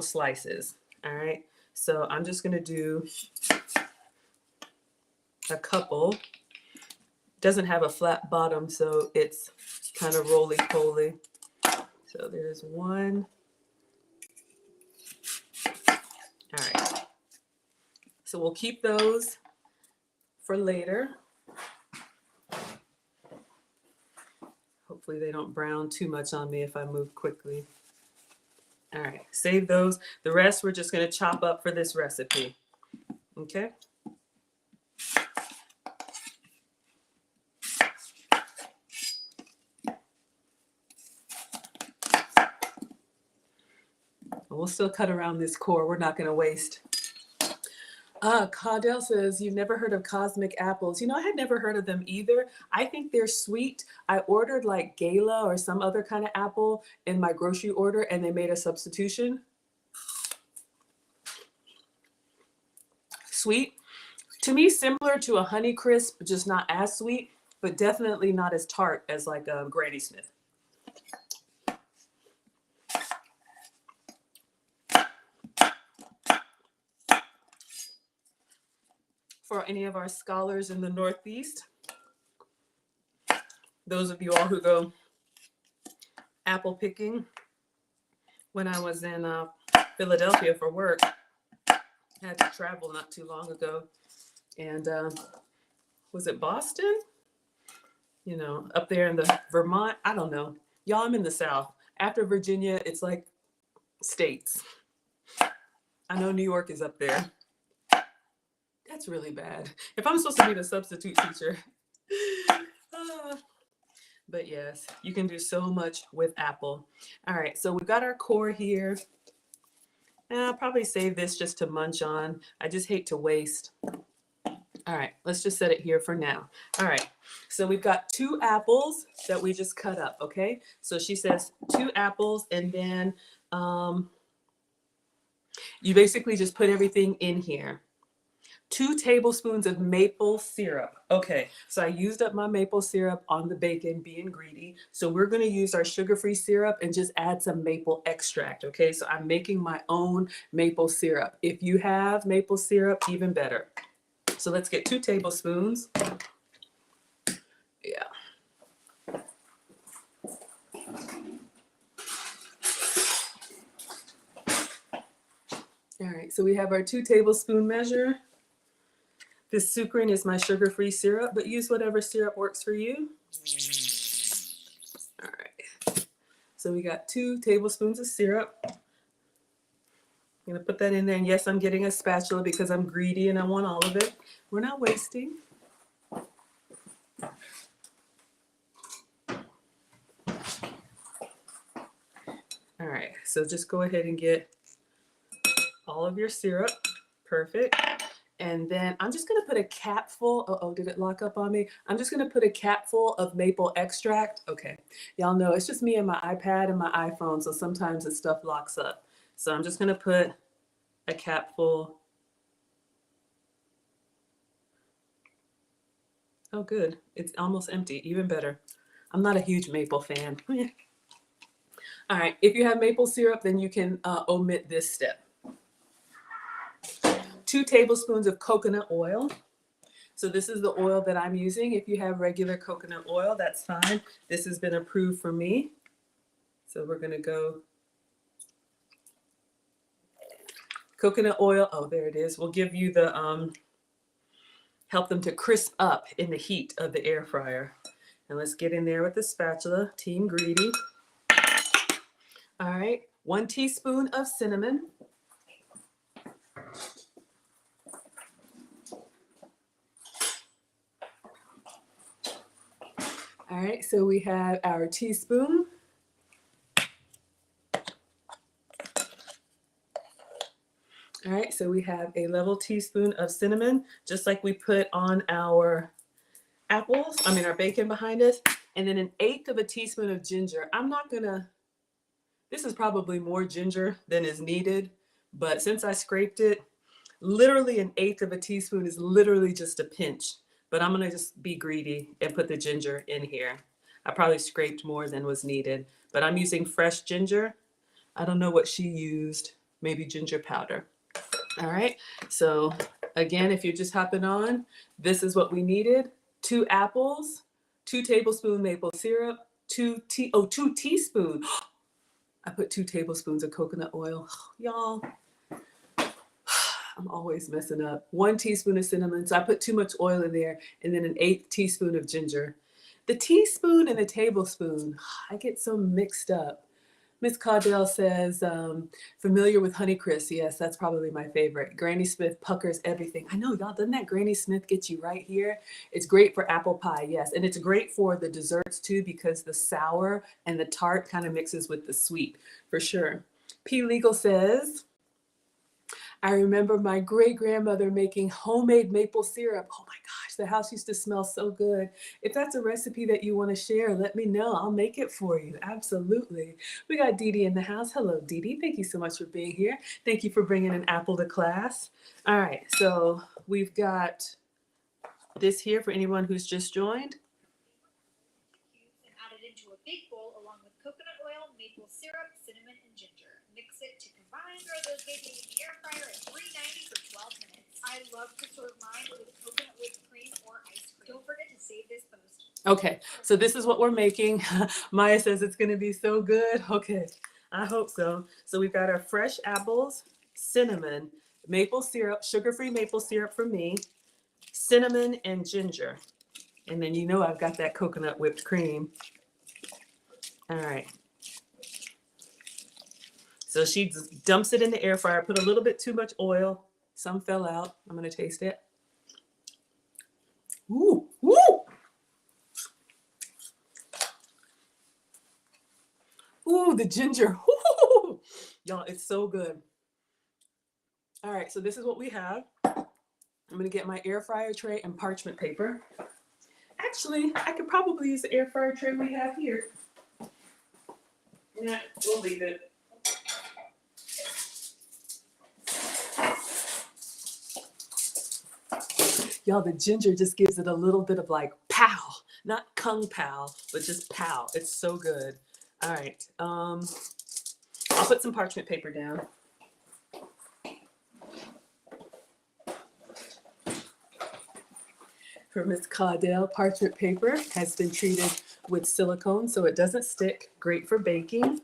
slices. All right. So I'm just going to do a couple. Doesn't have a flat bottom, so it's kind of roly-poly. So there's one. All right. So we'll keep those for later. Hopefully they don't brown too much on me if I move quickly. All right, save those. The rest we're just going to chop up for this recipe. Okay. We'll still cut around this core. We're not going to waste. Caudell says, you've never heard of cosmic apples. You know, I had never heard of them either. I think they're sweet. I ordered like Gala or some other kind of apple in my grocery order, and they made a substitution. Sweet. To me, similar to a Honeycrisp, just not as sweet, but definitely not as tart as like a Granny Smith. For any of our scholars in the Northeast, those of you all who go apple picking, when I was in Philadelphia for work, I had to travel not too long ago. And was it Boston? You know, up there in the Vermont, I don't know. Y'all, I'm in the South. After Virginia, it's like states. I know New York is up there. That's really bad. If I'm supposed to be the substitute teacher. But yes, you can do so much with apple. All right, so we've got our core here. And I'll probably save this just to munch on. I just hate to waste. All right, let's just set it here for now. All right, so we've got 2 apples that we just cut up, okay? So she says 2 apples, and then you basically just put everything in here. 2 tablespoons of maple syrup. Okay, so I used up my maple syrup on the bacon, being greedy. So we're gonna use our sugar-free syrup and just add some maple extract, okay? So I'm making my own maple syrup. If you have maple syrup, even better. So let's get 2 tablespoons. Yeah. All right, so we have our 2 tablespoon measure. This sucrine is my sugar-free syrup, but use whatever syrup works for you. All right. So we got 2 tablespoons of syrup. I'm gonna put that in there. And yes, I'm getting a spatula because I'm greedy and I want all of it. We're not wasting. All right, so just go ahead and get all of your syrup. Perfect. And then I'm just gonna put a capful. Uh-oh, did it lock up on me? I'm just gonna put a capful of maple extract. Okay, y'all know it's just me and my iPad and my iPhone, so sometimes this stuff locks up. So I'm just gonna put a capful. Oh, good, it's almost empty, even better. I'm not a huge maple fan. All right, if you have maple syrup, then you can omit this step. 2 tablespoons of coconut oil. So this is the oil that I'm using. If you have regular coconut oil, that's fine. This has been approved for me. So we're gonna go coconut oil. Oh, there it is. We'll give you the, help them to crisp up in the heat of the air fryer. And let's get in there with the spatula, Team Greedy. All right, 1 teaspoon of cinnamon. All right, so we have our teaspoon. All right, so we have a level teaspoon of cinnamon, just like we put on our apples, our bacon behind us, and then 1/8 of a teaspoon of ginger. This is probably more ginger than is needed, but since I scraped it, literally 1/8 of a teaspoon is literally just a pinch, but I'm gonna just be greedy and put the ginger in here. I probably scraped more than was needed, but I'm using fresh ginger. I don't know what she used, maybe ginger powder. All right, so again, if you're just hopping on, this is what we needed. 2 apples, 2 tablespoons maple syrup, 2 teaspoons. I put 2 tablespoons of coconut oil. Y'all, I'm always messing up. 1 teaspoon of cinnamon. So I put too much oil in there, and then 1/8 teaspoon of ginger. The teaspoon and the tablespoon, I get so mixed up. Miss Caudell says, familiar with Honeycrisp. Yes, that's probably my favorite. Granny Smith puckers everything. I know, y'all, doesn't that Granny Smith get you right here? It's great for apple pie, yes. And it's great for the desserts too, because the sour and the tart kind of mixes with the sweet, for sure. P. Legal says, I remember my great-grandmother making homemade maple syrup. Oh my gosh, the house used to smell so good. If that's a recipe that you want to share, let me know. I'll make it for you. Absolutely. We got Dee Dee in the house. Hello, Dee Dee. Thank you so much for being here. Thank you for bringing an apple to class. All right, so we've got this here for anyone who's just joined. And add it into a big bowl along with coconut oil, maple syrup, cinnamon, and ginger. Mix it to combine. Throw those babies in the air fryer at 390 for 12 minutes. I love to serve mine with coconut whipped cream or ice cream. Don't forget to save this post. Okay, so this is what we're making. Maya says it's gonna be so good. Okay, I hope so. So we've got our fresh apples, cinnamon, maple syrup, sugar-free maple syrup for me, cinnamon and ginger. And then I've got that coconut whipped cream. All right. So she dumps it in the air fryer, put a little bit too much oil. Some fell out. I'm gonna taste it. Ooh, ooh. Ooh, the ginger. Ooh. Y'all, it's so good. All right, so this is what we have. I'm gonna get my air fryer tray and parchment paper. Actually, I could probably use the air fryer tray we have here. Yeah, we'll leave it. Y'all, the ginger just gives it a little bit of like pow, not kung pao, but just pow. It's so good. All right, I'll put some parchment paper down. For Miss Caudell, parchment paper has been treated with silicone so it doesn't stick. Great for baking.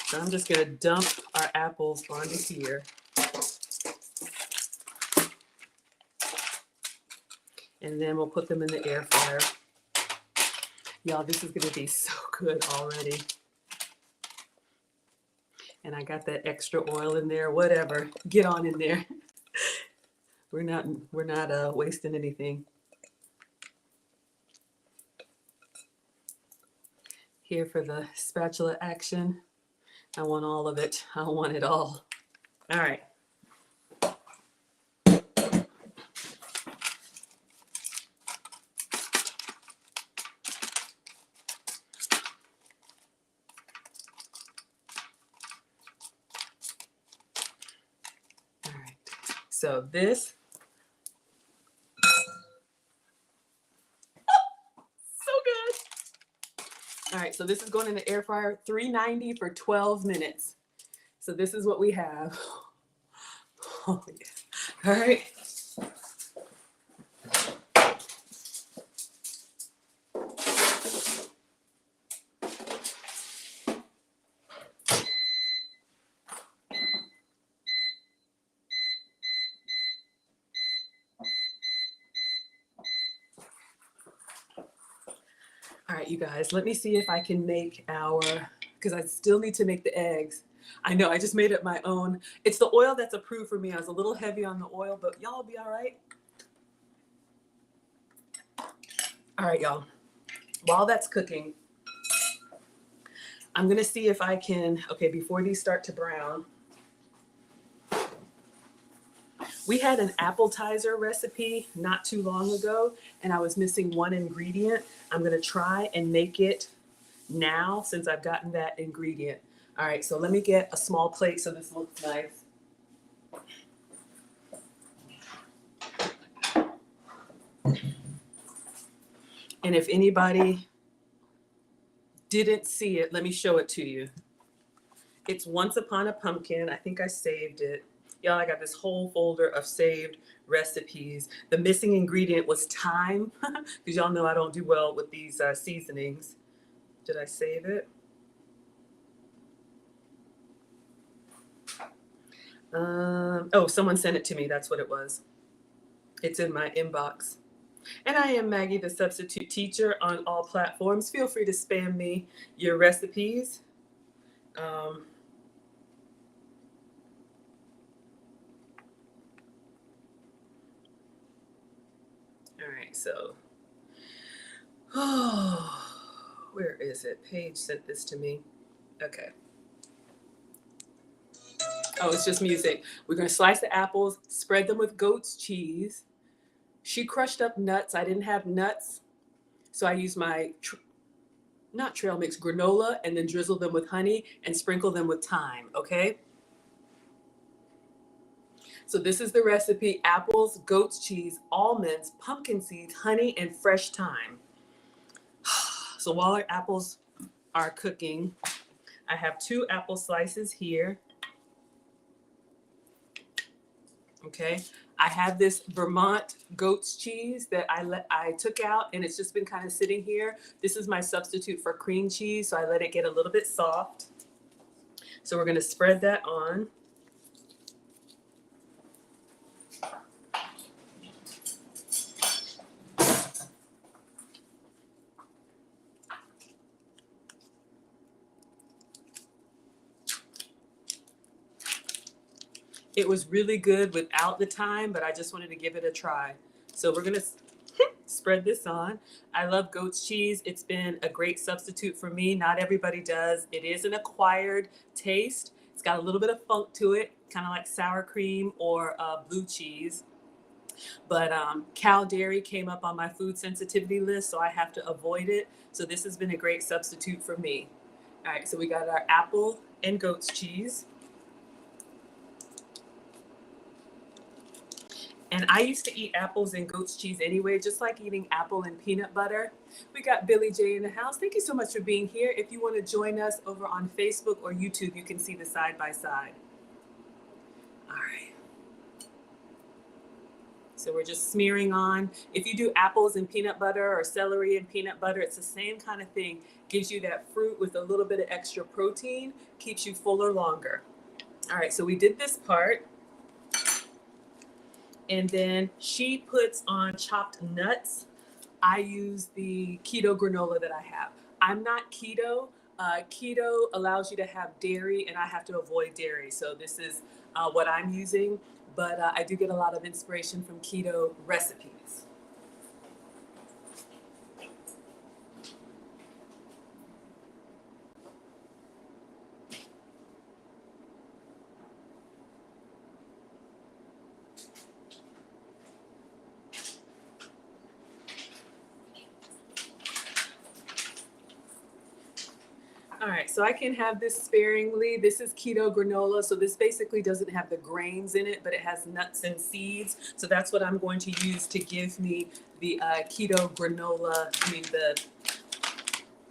So I'm just gonna dump our apples onto here. And then we'll put them in the air fryer. Y'all, this is gonna be so good already. And I got that extra oil in there, whatever. Get on in there. We're not wasting anything. Here for the spatula action. I want all of it. I want it all. All right. All right. So this. So good. All right, so this is going in the air fryer, 390 for 12 minutes. So this is what we have. Oh, yeah. All right. All right, you guys, let me see if I can make because I still need to make the eggs. I know, I just made it my own. It's the oil that's approved for me. I was a little heavy on the oil, but y'all will be all right. All right, y'all. While that's cooking, I'm gonna see if I can, okay, before these start to brown, we had an appetizer recipe not too long ago, and I was missing one ingredient. I'm gonna try and make it now since I've gotten that ingredient. All right, so let me get a small plate so this looks nice. And if anybody didn't see it, let me show it to you. It's Once Upon a Pumpkin. I think I saved it. Y'all, I got this whole folder of saved recipes. The missing ingredient was thyme, because y'all know I don't do well with these seasonings. Did I save it? Oh, someone sent it to me. That's what it was. It's in my inbox. And I am Maggie, the substitute teacher on all platforms. Feel free to spam me your recipes. All right, so, where is it? Paige sent this to me. Okay. Oh, it's just music. We're gonna slice the apples, spread them with goat's cheese. She crushed up nuts. I didn't have nuts, so I used my not trail mix granola and then drizzle them with honey and sprinkle them with thyme. Okay. So this is the recipe: apples, goat's cheese, almonds, pumpkin seeds, honey, and fresh thyme. So while our apples are cooking, I have 2 apple slices here. Okay. I have this Vermont goat's cheese that I took out, and it's just been kind of sitting here. This is my substitute for cream cheese, so I let it get a little bit soft. So we're going to spread that on. It was really good without the thyme, but I just wanted to give it a try. So we're going to spread this on. I love goat's cheese. It's been a great substitute for me. Not everybody does. It is an acquired taste. It's got a little bit of funk to it, kind of like sour cream or blue cheese. But cow dairy came up on my food sensitivity list, so I have to avoid it. So this has been a great substitute for me. All right, so we got our apple and goat's cheese. And I used to eat apples and goat's cheese anyway, just like eating apple and peanut butter. We got Billy J in the house. Thank you so much for being here. If you want to join us over on Facebook or YouTube, you can see the side by side. All right. So we're just smearing on. If you do apples and peanut butter or celery and peanut butter, it's the same kind of thing. Gives you that fruit with a little bit of extra protein, keeps you fuller longer. All right, so we did this part. And then she puts on chopped nuts. I use the keto granola that I have. I'm not keto. Keto allows you to have dairy, and I have to avoid dairy. So this is what I'm using. But I do get a lot of inspiration from keto recipes. All right, so I can have this sparingly. This is keto granola, so this basically doesn't have the grains in it, but it has nuts and seeds. So that's what I'm going to use to give me the keto granola,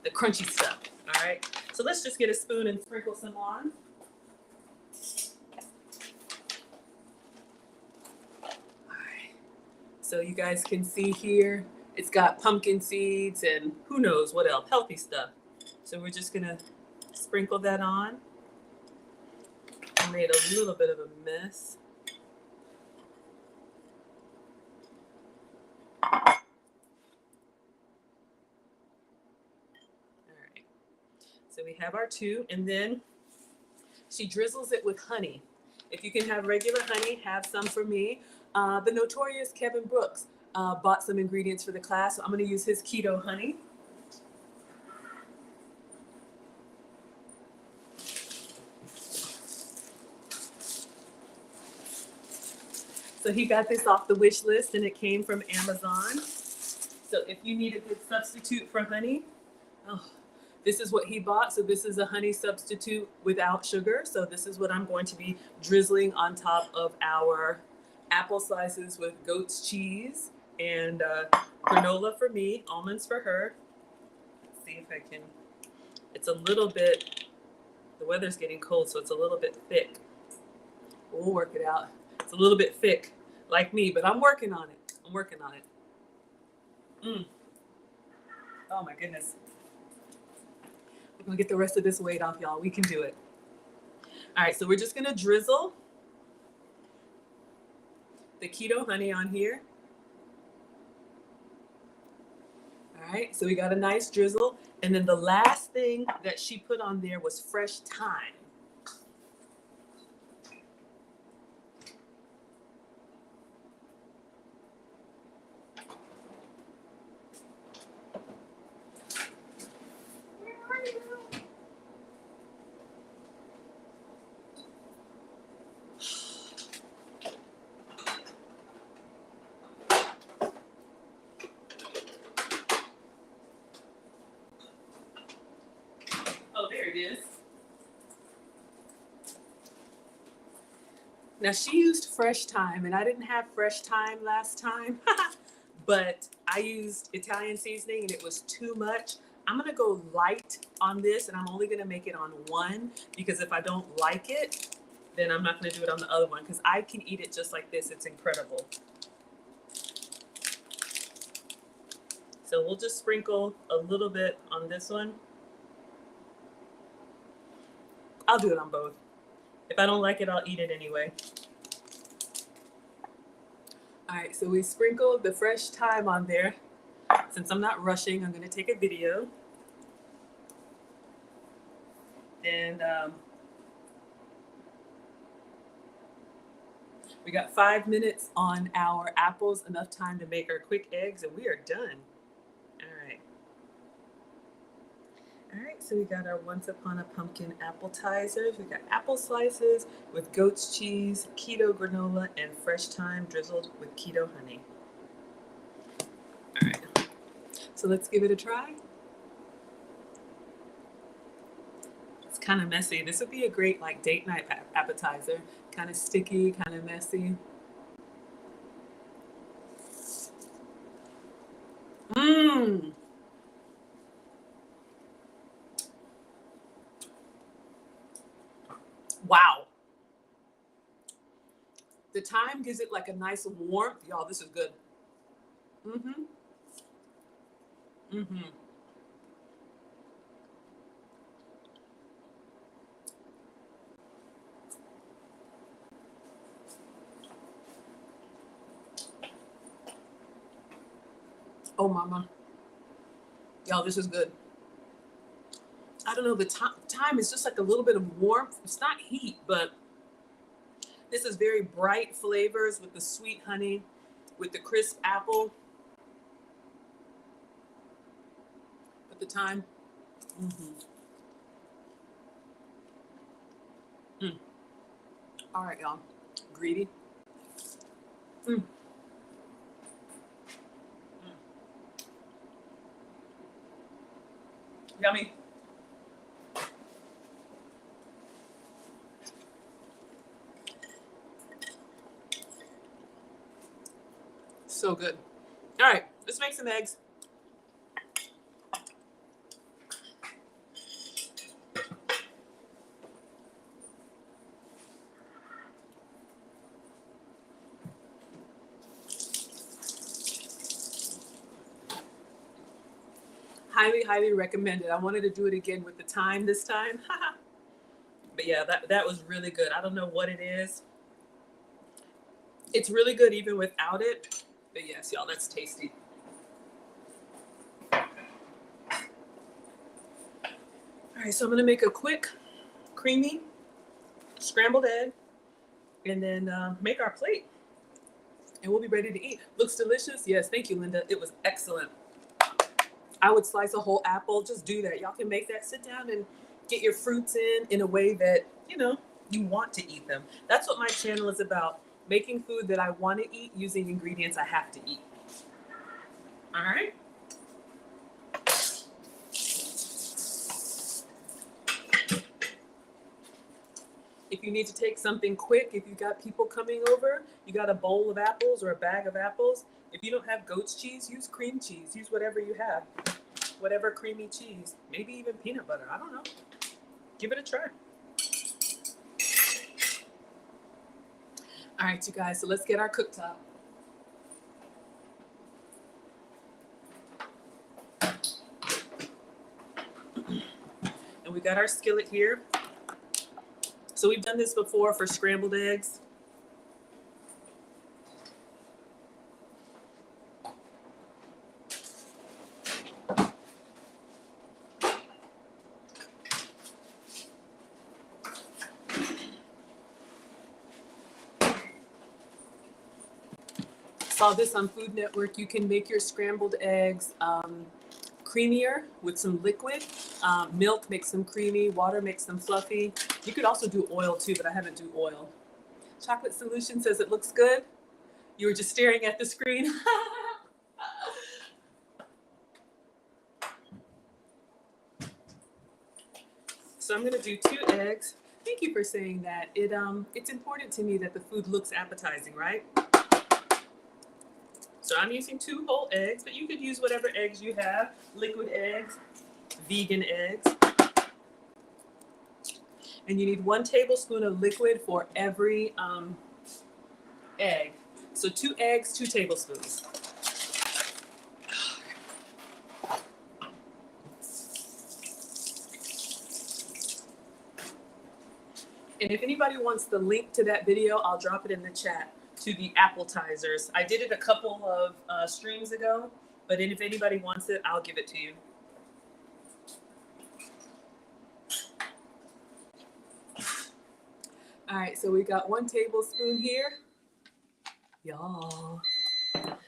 the crunchy stuff. All right. So let's just get a spoon and sprinkle some on. All right. So you guys can see here, it's got pumpkin seeds and who knows what else, healthy stuff. So we're just gonna sprinkle that on. I made a little bit of a mess. So we have our two, and then she drizzles it with honey. If you can have regular honey, have some for me. The notorious Kevin Brooks bought some ingredients for the class, so I'm going to use his keto honey. So he got this off the wish list, and it came from Amazon. So if you need a good substitute for honey, this is what he bought. So this is a honey substitute without sugar. So this is what I'm going to be drizzling on top of our apple slices with goat's cheese and granola for me, almonds for her. Let's see if I can. It's a little bit, the weather's getting cold, so it's a little bit thick. We'll work it out. It's a little bit thick like me, but I'm working on it. I'm working on it. Oh my goodness. We're gonna get the rest of this weight off, y'all. We can do it. All right, so we're just gonna drizzle the keto honey on here. All right, so we got a nice drizzle. And then the last thing that she put on there was fresh thyme. Oh, there it is. Now she used fresh thyme, and I didn't have fresh thyme last time, but I used Italian seasoning and it was too much. I'm gonna go light on this, and I'm only gonna make it on one, because if I don't like it, then I'm not gonna do it on the other one, because I can eat it just like this. It's incredible. So we'll just sprinkle a little bit on this one. I'll do it on both. If I don't like it, I'll eat it anyway. All right, so we sprinkled the fresh thyme on there. Since I'm not rushing, I'm gonna take a video. And we got 5 minutes on our apples, enough time to make our quick eggs, and we are done. All right, so we got our Once Upon a Pumpkin appetizers. We got apple slices with goat's cheese, keto granola, and fresh thyme drizzled with keto honey. All right, so let's give it a try. It's kind of messy. This would be a great like date night appetizer. Kind of sticky, kind of messy. Mmm. Wow. The thyme gives it like a nice warmth. Y'all, this is good. Mm-hmm. Mm-hmm. Oh, mama. Y'all, this is good. I don't know, the thyme is just like a little bit of warmth. It's not heat, but this is very bright flavors with the sweet honey, with the crisp apple, with the thyme. Mm-hmm. Mm. All right, y'all. Greedy. Mm. Mm. Yummy. So good. All right, let's make some eggs. highly, highly recommend it. I wanted to do it again with the time this time. But yeah, that was really good. I don't know what it is. It's really good even without it. But yes, y'all, that's tasty. All right, so I'm gonna make a quick, creamy, scrambled egg, and then make our plate. And we'll be ready to eat. Looks delicious. Yes, thank you, Linda. It was excellent. I would slice a whole apple. Just do that. Y'all can make that. Sit down and get your fruits in a way that, you know, you want to eat them. That's what my channel is about. Making food that I want to eat using ingredients I have to eat. All right. If you need to take something quick, if you got people coming over, you got a bowl of apples or a bag of apples. If you don't have goat's cheese, use cream cheese. Use whatever you have. Whatever creamy cheese. Maybe even peanut butter. I don't know. Give it a try. All right, you guys, so let's get our cooktop. And we got our skillet here. So we've done this before for scrambled eggs. Saw this on Food Network. You can make your scrambled eggs creamier with some liquid. Milk makes them creamy. Water makes them fluffy. You could also do oil too, but I haven't do oil. Chocolate Solution says it looks good. You were just staring at the screen. So I'm gonna do 2 eggs. Thank you for saying that. It's important to me that the food looks appetizing, right? So I'm using 2 whole eggs, but you could use whatever eggs you have. Liquid eggs, vegan eggs. And you need 1 tablespoon of liquid for every egg. So 2 eggs, 2 tablespoons. And if anybody wants the link to that video, I'll drop it in the chat, to the appetizers. I did it a couple of streams ago, but if anybody wants it, I'll give it to you. All right, so we got 1 tablespoon here. Y'all, our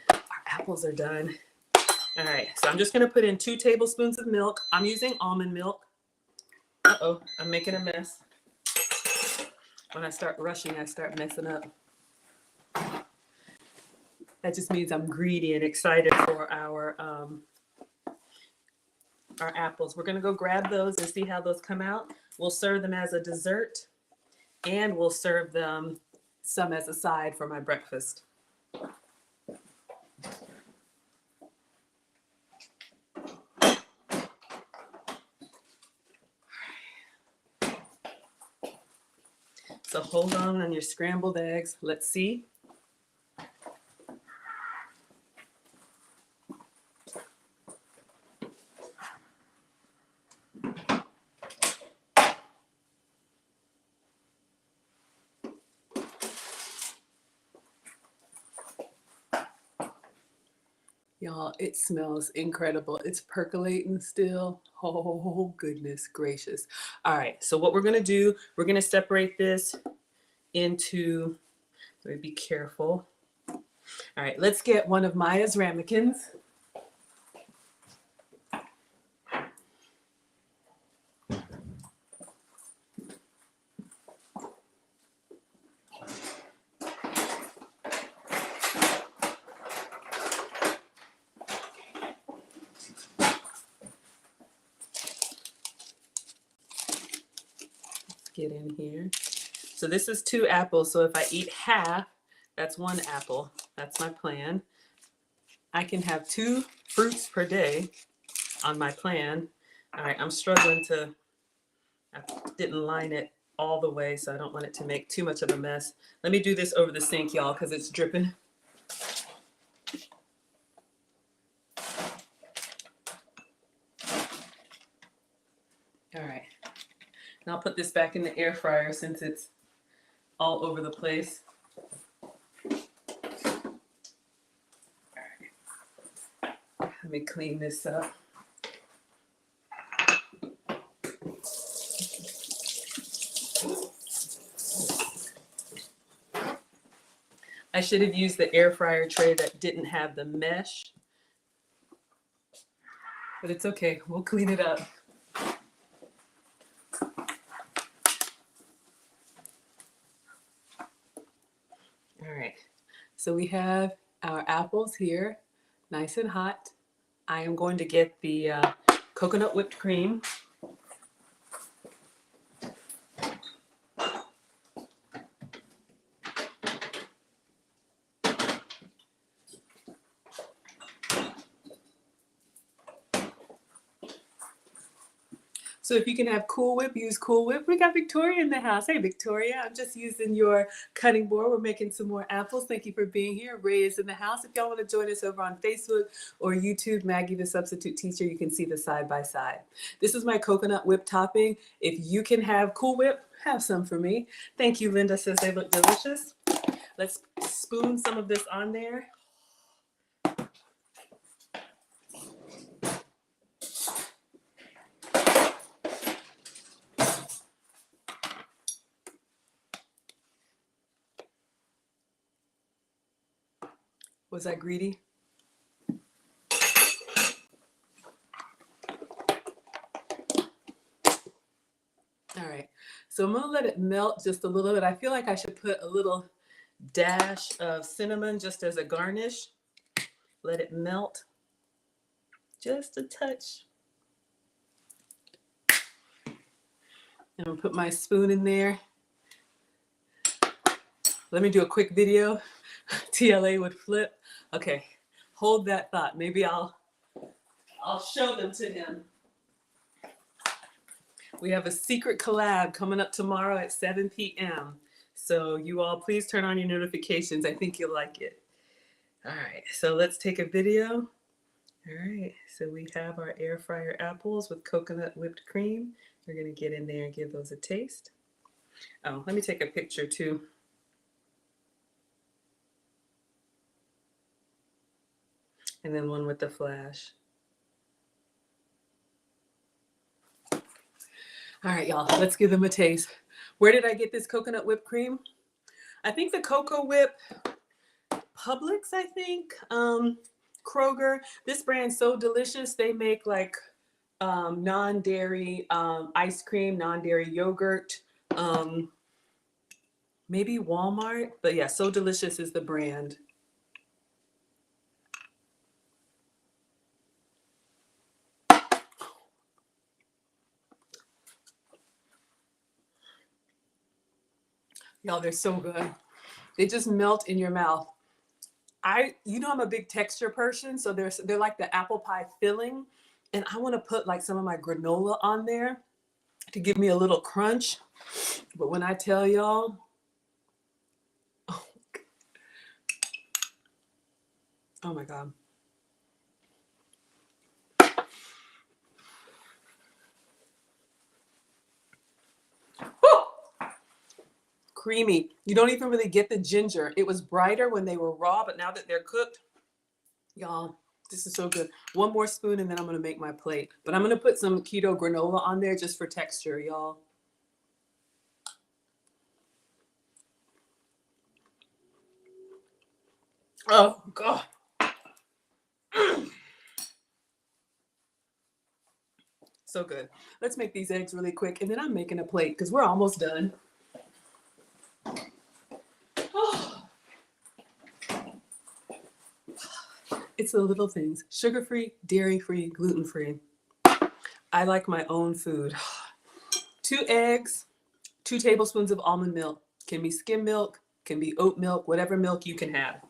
apples are done. All right, so I'm just gonna put in 2 tablespoons of milk. I'm using almond milk. Uh-oh, I'm making a mess. When I start rushing, I start messing up. That just means I'm greedy and excited for our apples. We're gonna go grab those and see how those come out. We'll serve them as a dessert, and we'll serve them some as a side for my breakfast. So hold on your scrambled eggs. Let's see. Y'all, it smells incredible. It's percolating still. Oh, goodness gracious. All right, so what we're gonna do, we're gonna separate this into, let me be careful. All right, let's get one of Maya's ramekins. Get in here. So this is 2 apples. So if I eat half, that's 1 apple. That's my plan. I can have 2 fruits per day on my plan. All right, I'm struggling to, I didn't line it all the way, so I don't want it to make too much of a mess. Let me do this over the sink, y'all, because it's dripping. And I'll put this back in the air fryer since it's all over the place. Let me clean this up. I should have used the air fryer tray that didn't have the mesh, but it's okay. We'll clean it up. All right, so we have our apples here, nice and hot. I am going to get the coconut whipped cream. So if you can have Cool Whip, use Cool Whip. We got Victoria in the house. Hey, Victoria, I'm just using your cutting board. We're making some more apples. Thank you for being here. Ray is in the house. If y'all want to join us over on Facebook or YouTube, Maggie the Substitute Teacher, you can see the side by side. This is my coconut whip topping. If you can have Cool Whip, have some for me. Thank you, Linda says they look delicious. Let's spoon some of this on there. Was I greedy? All right, so I'm gonna let it melt just a little bit. I feel like I should put a little dash of cinnamon just as a garnish. Let it melt just a touch. And I'll put my spoon in there. Let me do a quick video. TLA would flip. Okay, hold that thought. Maybe I'll show them to him. We have a secret collab coming up tomorrow at 7 p.m. So you all please turn on your notifications. I think you'll like it. All right, so let's take a video. All right, so we have our air fryer apples with coconut whipped cream. We're gonna get in there and give those a taste. Oh, let me take a picture too. And then one with the flash. All right, y'all, let's give them a taste. Where did I get this coconut whipped cream? I think the Cocoa Whip, Publix, I think, Kroger. This brand's so delicious. They make like non-dairy ice cream, non-dairy yogurt, maybe Walmart, but yeah, So Delicious is the brand. Y'all, they're so good. They just melt in your mouth. You know, I'm a big texture person, so they're like the apple pie filling, and I want to put like some of my granola on there to give me a little crunch. But when I tell y'all, oh my God. Woo! Creamy. You don't even really get the ginger. It was brighter when they were raw, but now that they're cooked, y'all, this is so good. One more spoon and then I'm gonna make my plate. But I'm gonna put some keto granola on there just for texture, y'all. Oh God. So good. Let's make these eggs really quick and then I'm making a plate because we're almost done. Oh. It's the little things. Sugar-free, dairy-free, gluten-free. I like my own food. 2 eggs, 2 tablespoons of almond milk. Can be skim milk, can be oat milk, whatever milk you can have.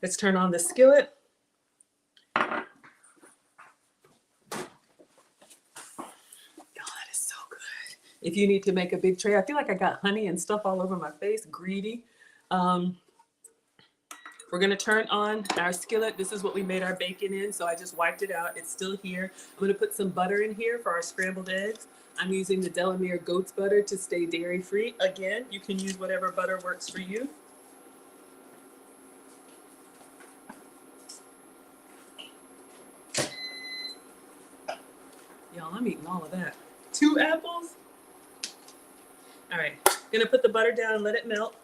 Let's turn on the skillet. Oh, that is so good. If you need to make a big tray, I feel like I got honey and stuff all over my face, greedy. We're gonna turn on our skillet. This is what we made our bacon in, so I just wiped it out. It's still here. I'm gonna put some butter in here for our scrambled eggs. I'm using the Delamere goat's butter to stay dairy free. Again, you can use whatever butter works for you. Y'all, I'm eating all of that. 2 apples? All right, gonna put the butter down and let it melt.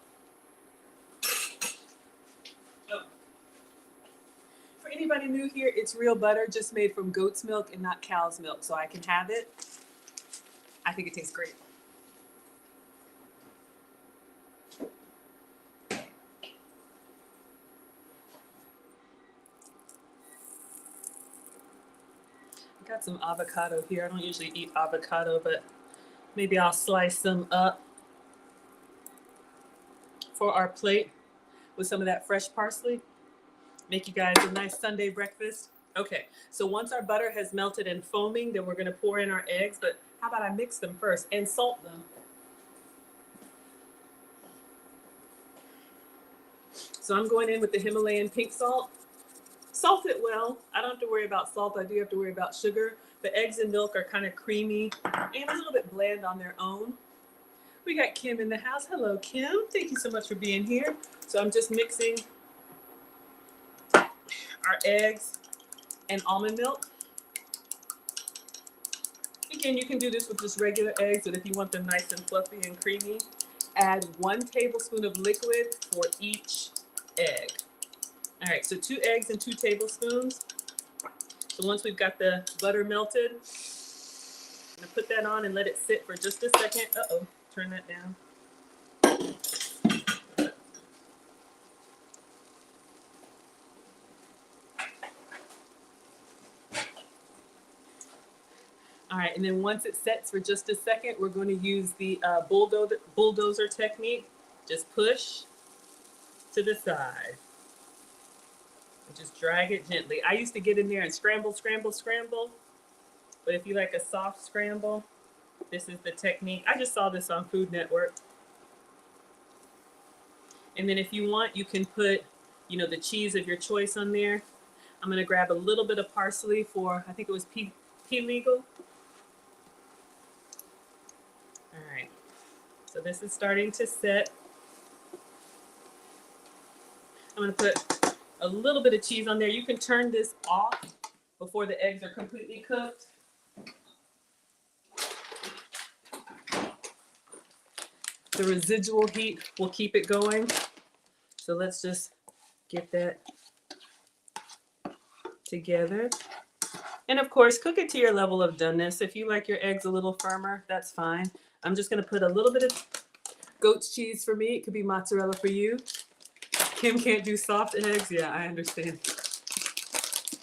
Oh. For anybody new here, it's real butter, just made from goat's milk and not cow's milk, so I can have it. I think it tastes great. I got some avocado here. I don't usually eat avocado, but maybe I'll slice some up for our plate with some of that fresh parsley. Make you guys a nice Sunday breakfast. Okay, so once our butter has melted and foaming, then we're gonna pour in our eggs, but how about I mix them first and salt them? So I'm going in with the Himalayan pink salt. Salt it well. I don't have to worry about salt. I do have to worry about sugar. The eggs and milk are kind of creamy and a little bit bland on their own. We got Kim in the house. Hello, Kim. Thank you so much for being here. So I'm just mixing our eggs and almond milk. Again, you can do this with just regular eggs, but if you want them nice and fluffy and creamy, add 1 tablespoon of liquid for each egg. All right, so 2 eggs and 2 tablespoons. So once we've got the butter melted, I'm gonna put that on and let it sit for just a second. Uh-oh, turn that down. All right, and then once it sets for just a second, we're going to use the bulldozer technique. Just push to the side. And just drag it gently. I used to get in there and scramble, scramble, scramble. But if you like a soft scramble, this is the technique. I just saw this on Food Network. And then if you want, you can put, you know, the cheese of your choice on there. I'm gonna grab a little bit of parsley for, I think it was pea legal. All right, so this is starting to set. I'm gonna put a little bit of cheese on there. You can turn this off before the eggs are completely cooked. The residual heat will keep it going. So let's just get that together. And of course, cook it to your level of doneness. If you like your eggs a little firmer, that's fine. I'm just gonna put a little bit of goat's cheese for me. It could be mozzarella for you. Kim can't do soft eggs. Yeah, I understand.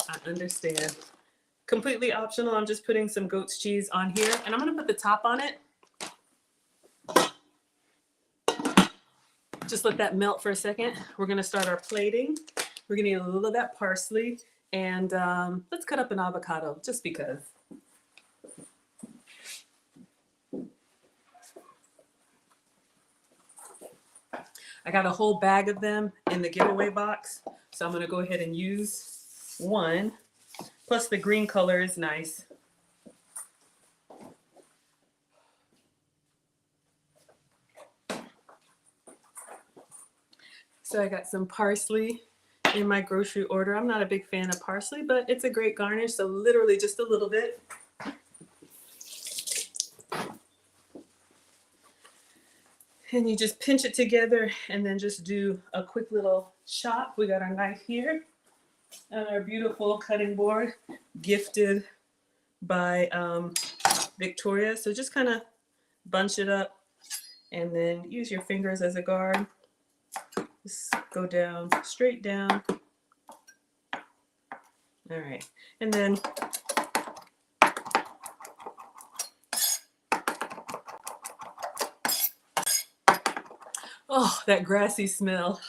I understand. Completely optional. I'm just putting some goat's cheese on here, and I'm gonna put the top on it. Just let that melt for a second. We're gonna start our plating. We're gonna get a little of that parsley, and let's cut up an avocado, just because. I got a whole bag of them in the giveaway box, so I'm gonna go ahead and use one. Plus the green color is nice. So I got some parsley in my grocery order. I'm not a big fan of parsley, but it's a great garnish, so literally just a little bit. And you just pinch it together and then just do a quick little chop. We got our knife here and our beautiful cutting board, gifted by Victoria. So just kind of bunch it up and then use your fingers as a guard. Just go down, straight down. All right, and then oh, that grassy smell.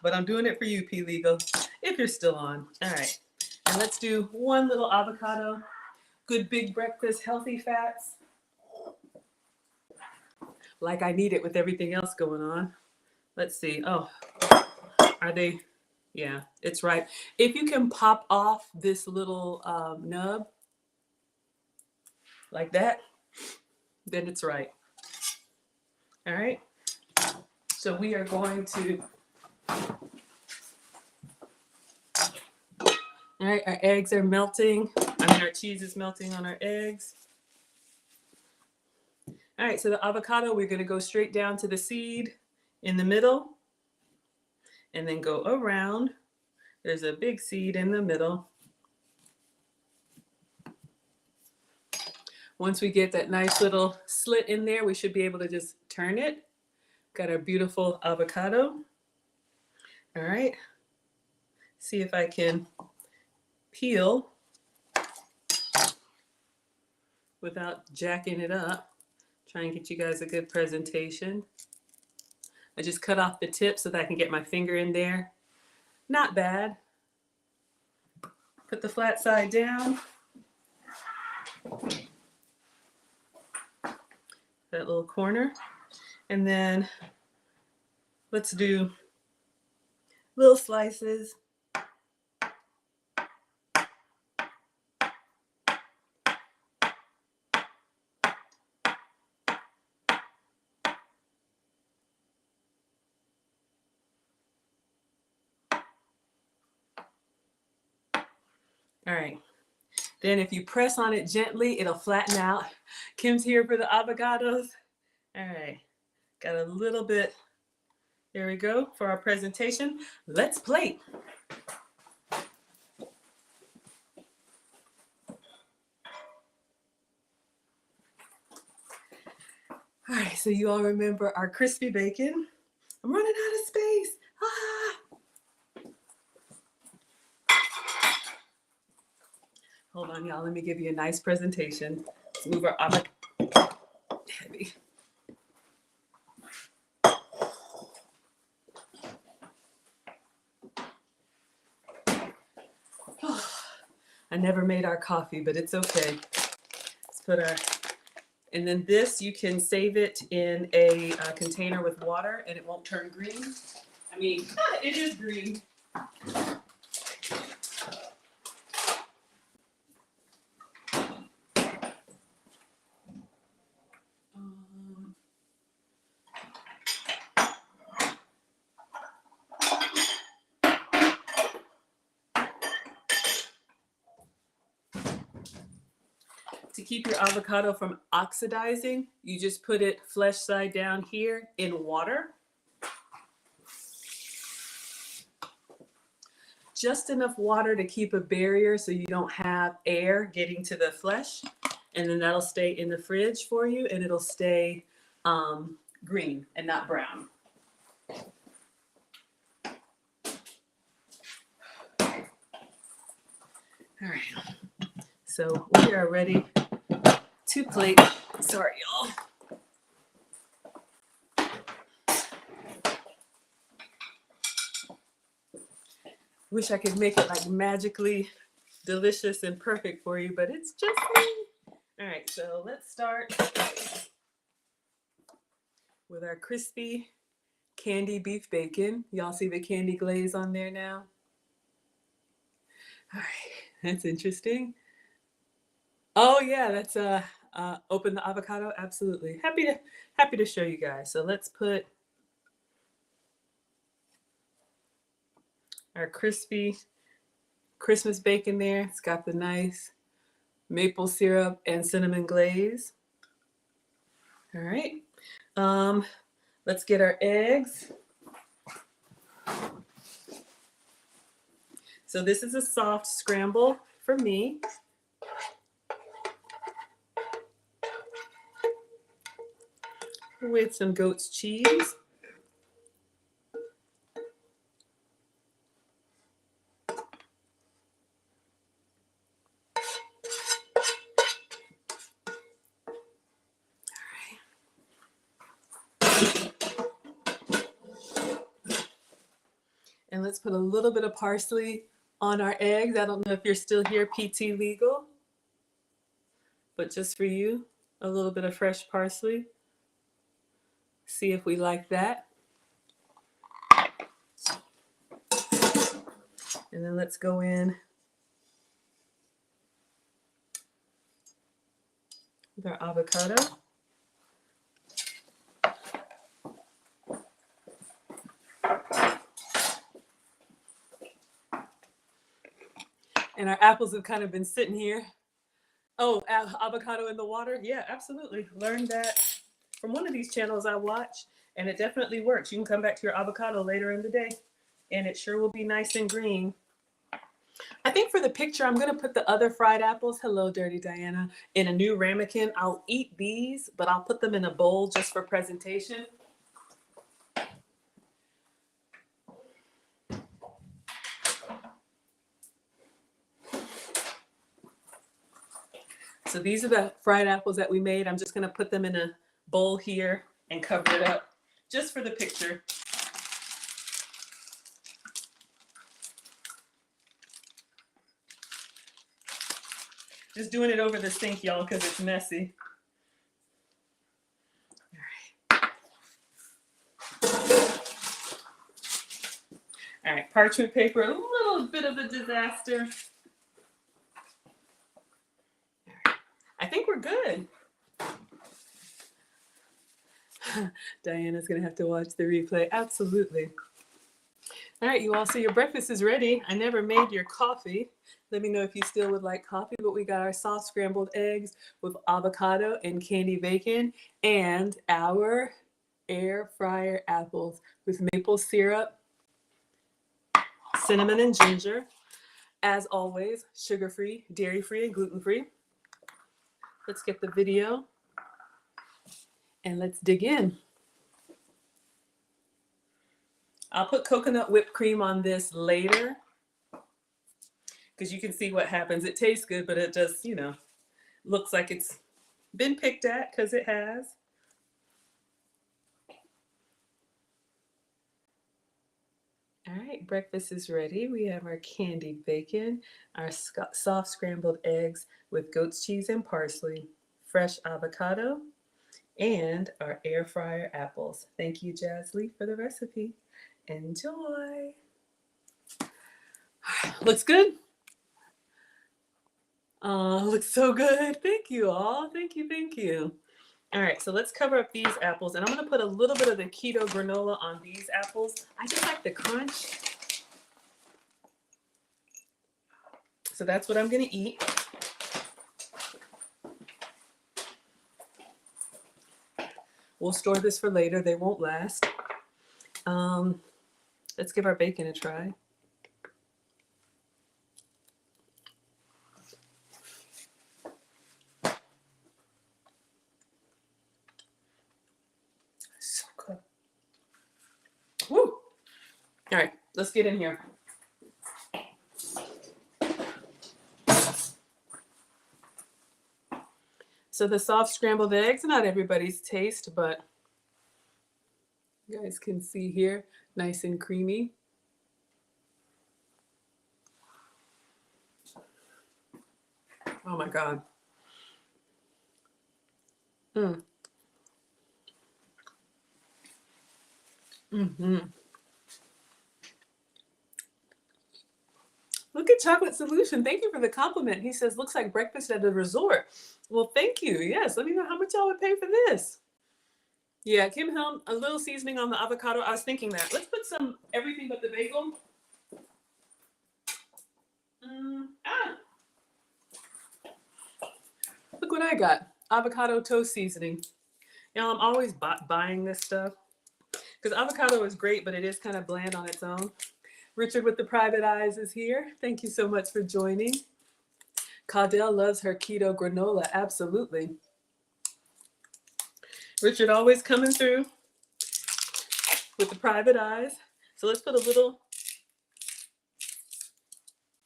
But I'm doing it for you, P Legal, if you're still on. All right, and let's do one little avocado. Good big breakfast, healthy fats. Like I need it with everything else going on. Let's see. Oh, Are they? Yeah, it's right. If you can pop off this little nub like that, then it's right. All right. So we are going to, all right, our eggs are melting. Our cheese is melting on our eggs. All right, so the avocado, we're gonna go straight down to the seed in the middle and then go around. There's a big seed in the middle. Once we get that nice little slit in there, we should be able to just turn it. Got our beautiful avocado. All right, see if I can peel without jacking it up. Try and get you guys a good presentation. I just cut off the tip so that I can get my finger in there. Not bad. Put the flat side down. That little corner. And then let's do little slices. All right. Then if you press on it gently, it'll flatten out. Kim's here for the avocados. All right. Got a little bit. There we go for our presentation. Let's plate. All right, so you all remember our crispy bacon. I'm running out of space. Hold on, y'all. Let me give you a nice presentation. Let's move our avocado. Heavy. I never made our coffee, but it's okay. Let's put our, and then this, you can save it in a container with water and it won't turn green. I mean, it is green. To keep your avocado from oxidizing, you just put it flesh side down here in water. Just enough water to keep a barrier so you don't have air getting to the flesh. And then that'll stay in the fridge for you and it'll stay green and not brown. All right, so we are ready to plate. Sorry, y'all. Wish I could make it like magically delicious and perfect for you, but it's just me. All right, so let's start with our crispy candy beef bacon. Y'all see the candy glaze on there now? All right, that's interesting. Oh yeah, that's open the avocado. Absolutely, happy to show you guys. So let's put our crispy Christmas bacon there. It's got the nice maple syrup and cinnamon glaze. All right, let's get our eggs. So this is a soft scramble for me. With some goat's cheese. And let's put a little bit of parsley on our eggs. I don't know if you're still here, PT legal, but just for you, a little bit of fresh parsley. See if we like that. And then let's go in with our avocado. And our apples have kind of been sitting here. Oh, avocado in the water? Yeah, absolutely. Learned that from one of these channels I watch, and it definitely works. You can come back to your avocado later in the day, and it sure will be nice and green. I think for the picture, I'm going to put the other fried apples, hello, Dirty Diana, in a new ramekin. I'll eat these, but I'll put them in a bowl just for presentation. So these are the fried apples that we made. I'm just going to put them in a bowl here and cover it up just for the picture. Just doing it over the sink, y'all, because it's messy. All right, parchment paper, a little bit of a disaster. All right. I think we're good. Diana's gonna have to watch the replay. Absolutely. All right, you all, so your breakfast is ready. I never made your coffee. Let me know if you still would like coffee, but we got our soft scrambled eggs with avocado and candy bacon and our air fryer apples with maple syrup, cinnamon and ginger. As always, sugar-free, dairy-free, and gluten-free. Let's get the video and let's dig in. I'll put coconut whipped cream on this later because you can see what happens. It tastes good, but it just, you know, looks like it's been picked at because it has. All right, breakfast is ready. We have our candied bacon, our soft scrambled eggs with goat's cheese and parsley, fresh avocado, and our air fryer apples. Thank you, Jasly, for the recipe. Enjoy. Looks good. Looks so good. Thank you all. Thank you, thank you. All right, so let's cover up these apples, and I'm gonna put a little bit of the keto granola on these apples. I just like the crunch. So that's what I'm gonna eat. We'll store this for later. They won't last. Let's give our bacon a try. So good. Woo! All right, let's get in here. So the soft scrambled eggs, not everybody's taste, but you guys can see here, nice and creamy. Oh my God. Look at Chocolate Solution. Thank you for the compliment. He says, looks like breakfast at a resort. Well, thank you. Yes, let me know how much y'all would pay for this. Yeah, Kim Helm, a little seasoning on the avocado. I was thinking that. Let's put some everything but the bagel. Look what I got. Avocado toast seasoning. You know, I'm always buying this stuff because avocado is great, but it is kind of bland on its own. Richard with the private eyes is here. Thank you so much for joining. Caudell loves her keto granola. Absolutely. Richard always coming through with the private eyes. So let's put a little.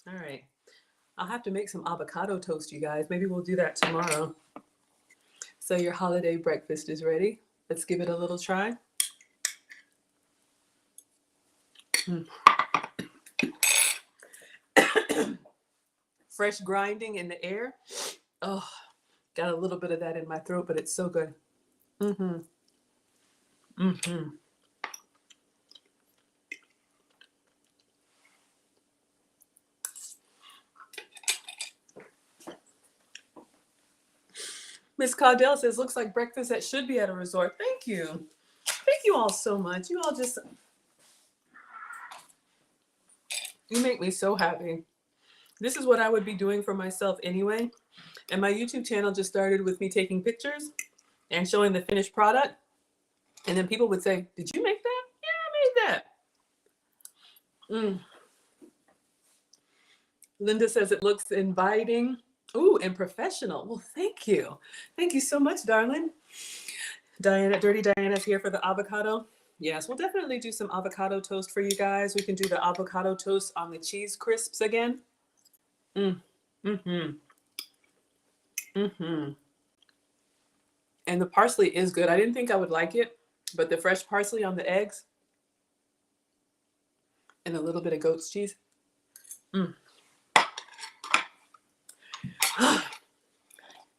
All right. I'll have to make some avocado toast, you guys. Maybe we'll do that tomorrow. So your holiday breakfast is ready. Let's give it a little try. Fresh grinding in the air. Oh, got a little bit of that in my throat, but it's so good. Miss Caudell says, looks like breakfast that should be at a resort. Thank you. Thank you all so much. You all just, you make me so happy. This is what I would be doing for myself anyway. And my YouTube channel just started with me taking pictures and showing the finished product. And then people would say, did you make that? Yeah, I made that. Linda says it looks inviting. Ooh, and professional. Well, thank you. Thank you so much, darling. Diana, Dirty Diana's here for the avocado. Yes, we'll definitely do some avocado toast for you guys. We can do the avocado toast on the cheese crisps again. Mm-hmm. And the parsley is good. I didn't think I would like it, but the fresh parsley on the eggs and a little bit of goat's cheese.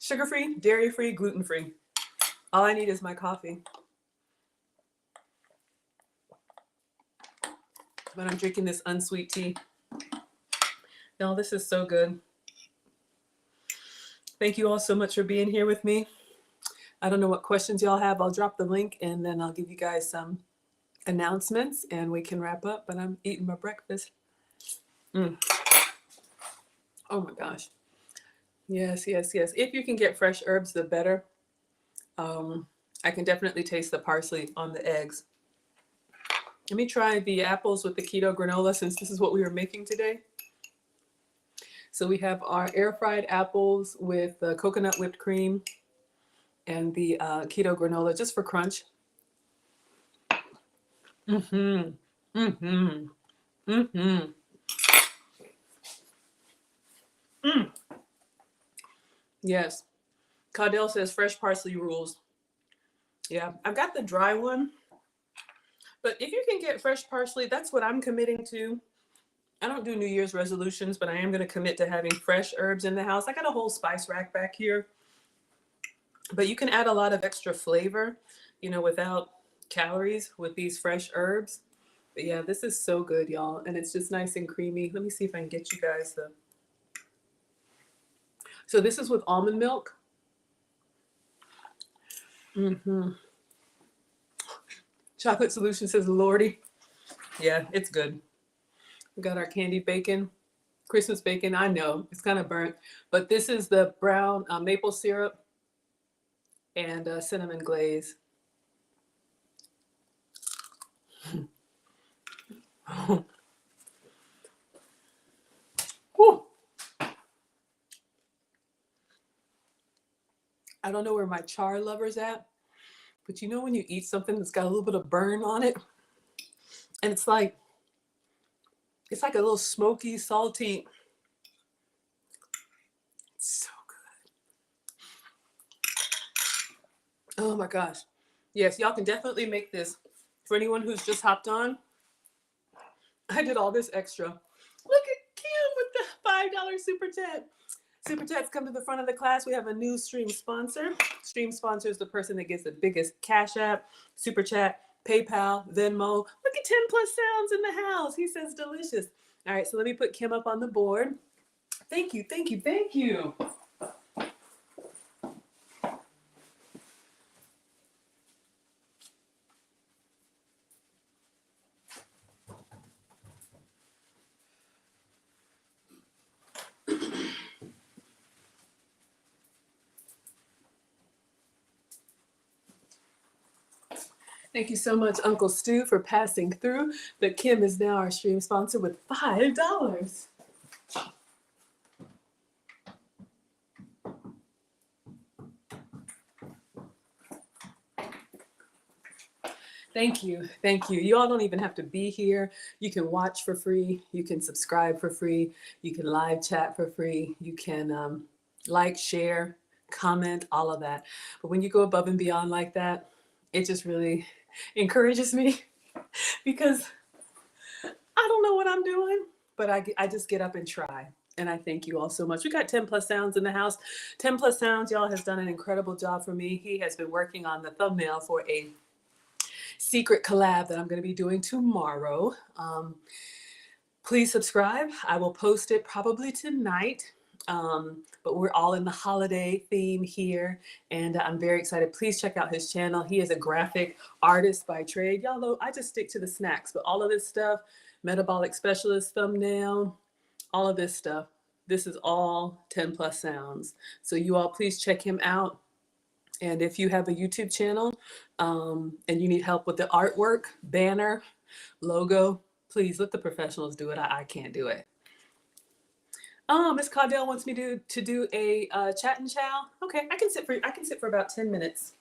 Sugar-free, dairy-free, gluten-free. All I need is my coffee. But I'm drinking this unsweet tea. Y'all, this is so good. Thank you all so much for being here with me. I don't know what questions y'all have. I'll drop the link and then I'll give you guys some announcements and we can wrap up, but I'm eating my breakfast. Oh my gosh. Yes, yes, yes. If you can get fresh herbs, the better. I can definitely taste the parsley on the eggs. Let me try the apples with the keto granola since this is what we were making today. So we have our air fried apples with the coconut whipped cream and the keto granola just for crunch. Yes. Caudell says fresh parsley rules. Yeah, I've got the dry one. But if you can get fresh parsley, that's what I'm committing to. I don't do New Year's resolutions, but I am going to commit to having fresh herbs in the house. I got a whole spice rack back here. But you can add a lot of extra flavor, you know, without calories with these fresh herbs. But yeah, this is so good, y'all. And it's just nice and creamy. Let me see if I can get you guys the... So this is with almond milk. Chocolate Solution says, Lordy. Yeah, it's good. We got our candied bacon, Christmas bacon. I know it's kind of burnt, but this is the brown maple syrup and cinnamon glaze. Whew. I don't know where my char lover's at, but you know when you eat something that's got a little bit of burn on it, and it's like a little smoky, salty. It's so good. Oh my gosh. Yes, y'all can definitely make this. For anyone who's just hopped on, I did all this extra. Look at Kim with the $5 super chat. Super chats come to the front of the class. We have a new stream sponsor. Stream sponsor is the person that gets the biggest Cash App, Super Chat, PayPal, Venmo. Look at 10 plus sounds in the house. He says delicious. All right, so let me put Kim up on the board. Thank you, thank you, thank you. Thank you so much, Uncle Stu, for passing through. But Kim is now our stream sponsor with $5. Thank you. Thank you. You all don't even have to be here. You can watch for free. You can subscribe for free. You can live chat for free. You can like, share, comment, all of that. But when you go above and beyond like that, it just really encourages me because I don't know what I'm doing, but I just get up and try. And I thank you all so much. We got 10 plus sounds in the house. 10 plus sounds, y'all, has done an incredible job for me. He has been working on the thumbnail for a secret collab that I'm going to be doing tomorrow. Please subscribe. I will post it probably tonight. But we're all in the holiday theme here, and I'm very excited. Please check out his channel. He is a graphic artist by trade. Y'all know I just stick to the snacks, but all of this stuff, metabolic specialist thumbnail, all of this stuff, this is all 10 plus sounds. So you all please check him out. And if you have a YouTube channel and you need help with the artwork, banner, logo, please let the professionals do it. I can't do it. Miss Caudell wants me to do a chat and chow. Okay, I can sit for about 10 minutes.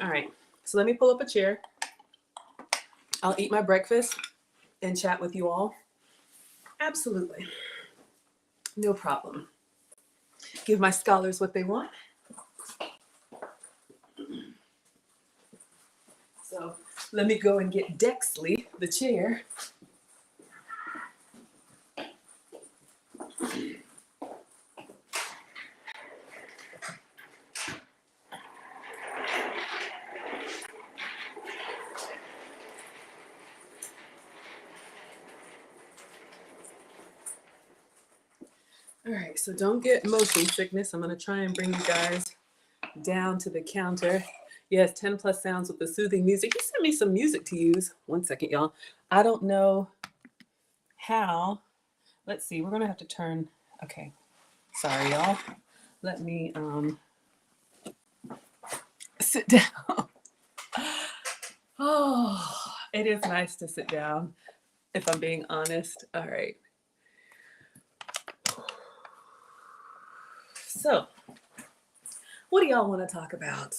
All right, so let me pull up a chair. I'll eat my breakfast and chat with you all. Absolutely, no problem. Give my scholars what they want. So let me go and get Dexley the chair. All right, so don't get motion sickness. I'm gonna try and bring you guys down to the counter. Yes, 10 plus sounds with the soothing music. He sent me some music to use. One second, y'all. I don't know how. Let's see, we're gonna have to turn, okay. Sorry, y'all. Let me sit down. Oh, it is nice to sit down, if I'm being honest. All right. So, what do y'all want to talk about?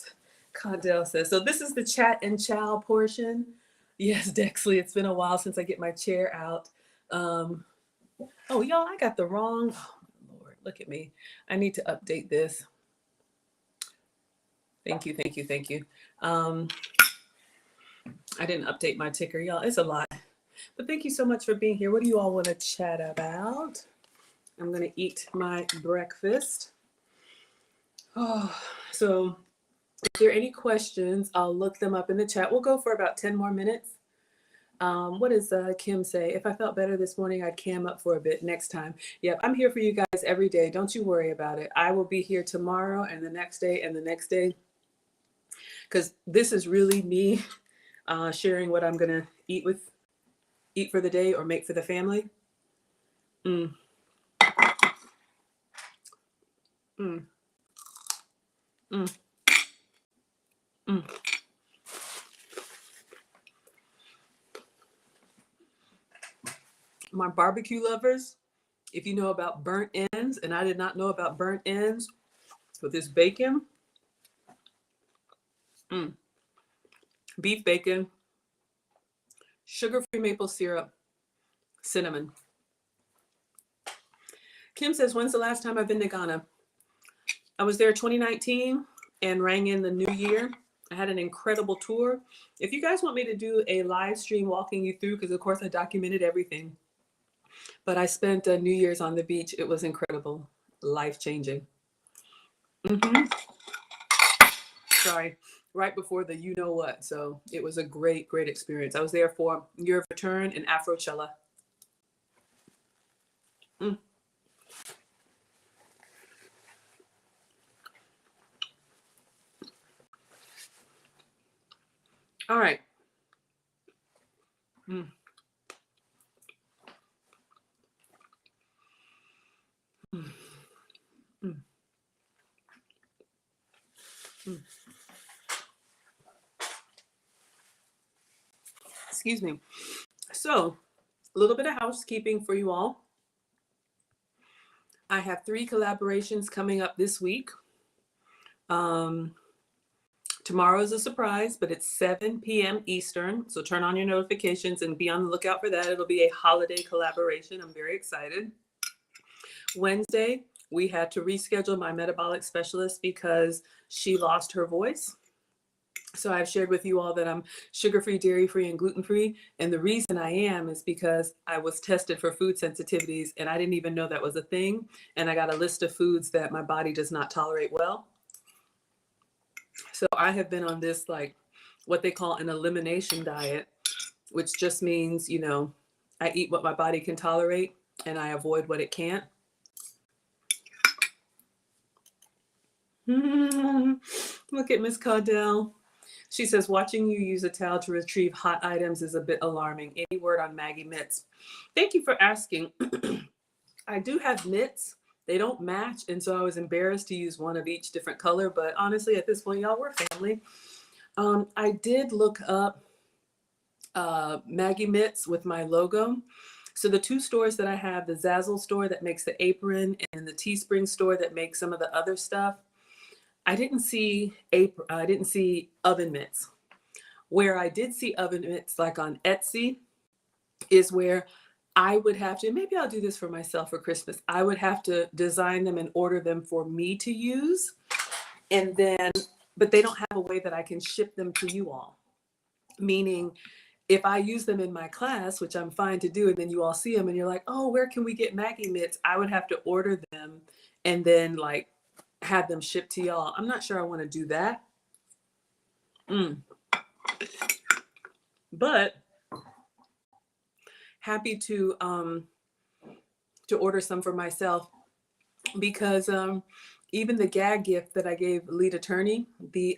Caudell says, so this is the chat and chow portion. Yes, Dexley, it's been a while since I get my chair out. Oh, y'all, I got the wrong, oh, Lord, look at me. I need to update this. Thank you. I didn't update my ticker, y'all. It's a lot. But thank you so much for being here. What do you all want to chat about? I'm going to eat my breakfast. Oh, so if there are any questions, I'll look them up in the chat. We'll go for about 10 more minutes. What does Kim say? If I felt better this morning, I'd cam up for a bit next time. Yep, I'm here for you guys every day. Don't you worry about it. I will be here tomorrow and the next day and the next day. Because this is really me sharing what I'm going to eat for the day or make for the family. Mm. Mm. Mm. Mm. My barbecue lovers, if you know about burnt ends, and I did not know about burnt ends with this bacon, beef bacon, sugar-free maple syrup, cinnamon. Kim says, when's the last time I've been to Ghana? I was there 2019 and rang in the new year. I had an incredible tour. If you guys want me to do a live stream walking you through, because of course I documented everything, but I spent New Year's on the beach. It was incredible, life-changing. Sorry, right before the you know what. So it was a great, great experience. I was there for Year of Return and Afrochella. All right. Excuse me. So a little bit of housekeeping for you all. I have 3 collaborations coming up this week. Tomorrow is a surprise, but it's 7 p.m. Eastern. So turn on your notifications and be on the lookout for that. It'll be a holiday collaboration. I'm very excited. Wednesday, we had to reschedule my metabolic specialist because she lost her voice. So I've shared with you all that I'm sugar-free, dairy-free, and gluten-free. And the reason I am is because I was tested for food sensitivities and I didn't even know that was a thing. And I got a list of foods that my body does not tolerate well. So I have been on this, like, what they call an elimination diet, which just means, you know, I eat what my body can tolerate and I avoid what it can't. Look at Miss Caudell. She says, watching you use a towel to retrieve hot items is a bit alarming. Any word on Maggie mitts? Thank you for asking. I do have mitts. They don't match, and so I was embarrassed to use one of each different color, but honestly, at this point, y'all, we're family. I did look up Maggie mitts with my logo. So the two stores that I have, the Zazzle store that makes the apron and the Teespring store that makes some of the other stuff, I didn't see oven mitts. Where I did see oven mitts, like on Etsy, is where I would have to, maybe I'll do this for myself for Christmas. I would have to design them and order them for me to use. And then, but they don't have a way that I can ship them to you all. Meaning, if I use them in my class, which I'm fine to do, and then you all see them and you're like, oh, where can we get Maggie mitts? I would have to order them and then like have them shipped to y'all. I'm not sure I want to do that. But happy to order some for myself, because even the gag gift that I gave lead attorney, the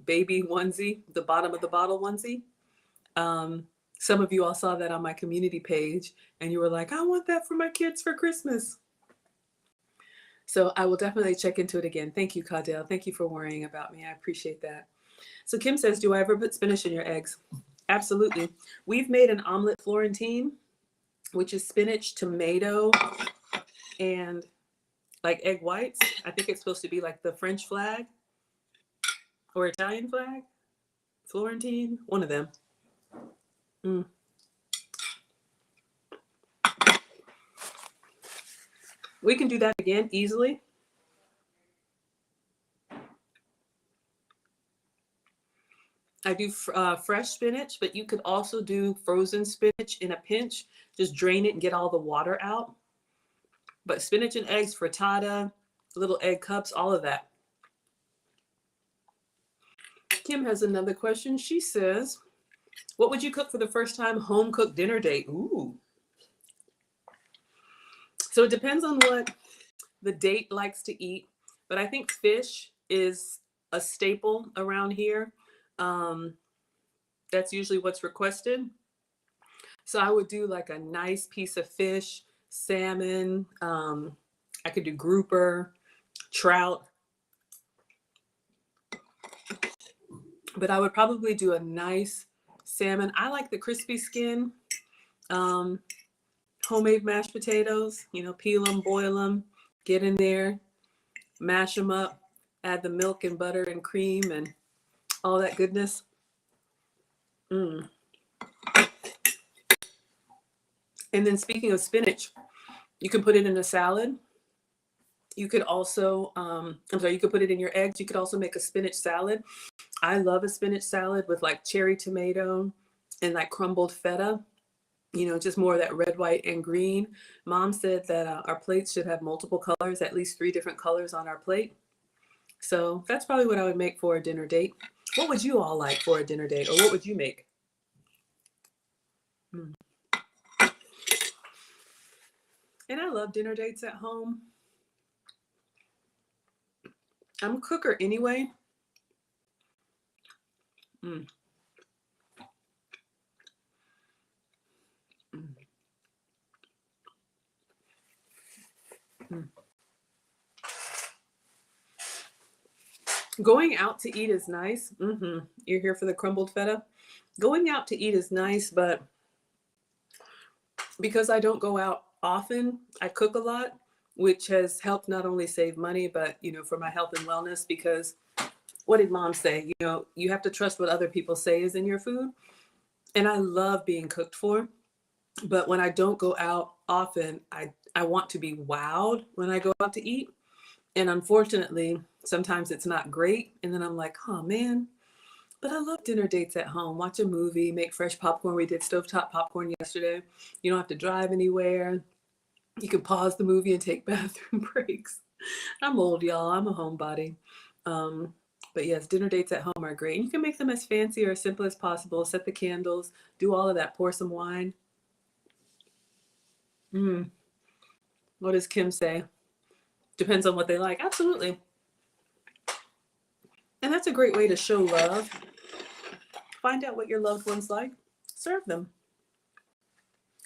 baby onesie, the bottom of the bottle onesie, some of you all saw that on my community page and you were like, I want that for my kids for Christmas. So I will definitely check into it again. Thank you, Caudell. Thank you for worrying about me. I appreciate that. So Kim says, do I ever put spinach in your eggs? Absolutely. We've made an omelet Florentine, which is spinach, tomato, and like egg whites. I think it's supposed to be like the French flag or Italian flag. Florentine, one of them. We can do that again easily. I do fresh spinach, but you could also do frozen spinach in a pinch. Just drain it and get all the water out. But spinach and eggs, frittata, little egg cups, all of that. Kim has another question. She says, what would you cook for the first time home cooked dinner date? Ooh. So it depends on what the date likes to eat, but I think fish is a staple around here. That's usually what's requested. So I would do like a nice piece of fish, salmon. I could do grouper, trout, but I would probably do a nice salmon. I like the crispy skin. Homemade mashed potatoes, peel them, boil them, get in there, mash them up, add the milk and butter and cream and all that goodness. And then speaking of spinach, you can put it in a salad. You could also, you could put it in your eggs. You could also make a spinach salad. I love a spinach salad with like cherry tomato and like crumbled feta, just more of that red, white, and green. Mom said that our plates should have multiple colors, at least 3 different colors on our plate. So that's probably what I would make for a dinner date. What would you all like for a dinner date, or what would you make? And I love dinner dates at home. I'm a cooker anyway. Going out to eat is nice. You're here for the crumbled feta. Going out to eat is nice, but because I don't go out often, I cook a lot, which has helped not only save money, but, for my health and wellness, because what did Mom say? You have to trust what other people say is in your food. And I love being cooked for. But when I don't go out often, I want to be wowed when I go out to eat. And unfortunately, sometimes it's not great. And then I'm like, oh man, but I love dinner dates at home. Watch a movie, make fresh popcorn. We did stovetop popcorn yesterday. You don't have to drive anywhere. You can pause the movie and take bathroom breaks. I'm old, y'all. I'm a homebody. But yes, dinner dates at home are great. And you can make them as fancy or as simple as possible. Set the candles, do all of that, pour some wine. What does Kim say? Depends on what they like. Absolutely. And that's a great way to show love. Find out what your loved ones like. Serve them.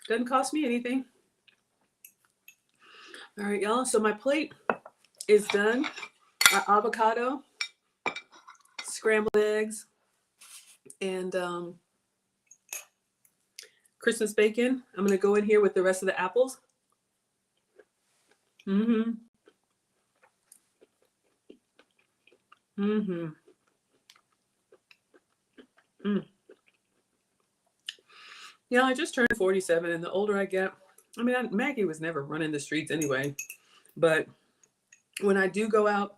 Doesn't cost me anything. All right, y'all. So my plate is done. Our avocado, scrambled eggs, and Christmas bacon. I'm going to go in here with the rest of the apples. Mm-hmm. Mm-hmm. Mm. Yeah, I just turned 47, and the older I get, I mean, Maggie was never running the streets anyway, but when I do go out,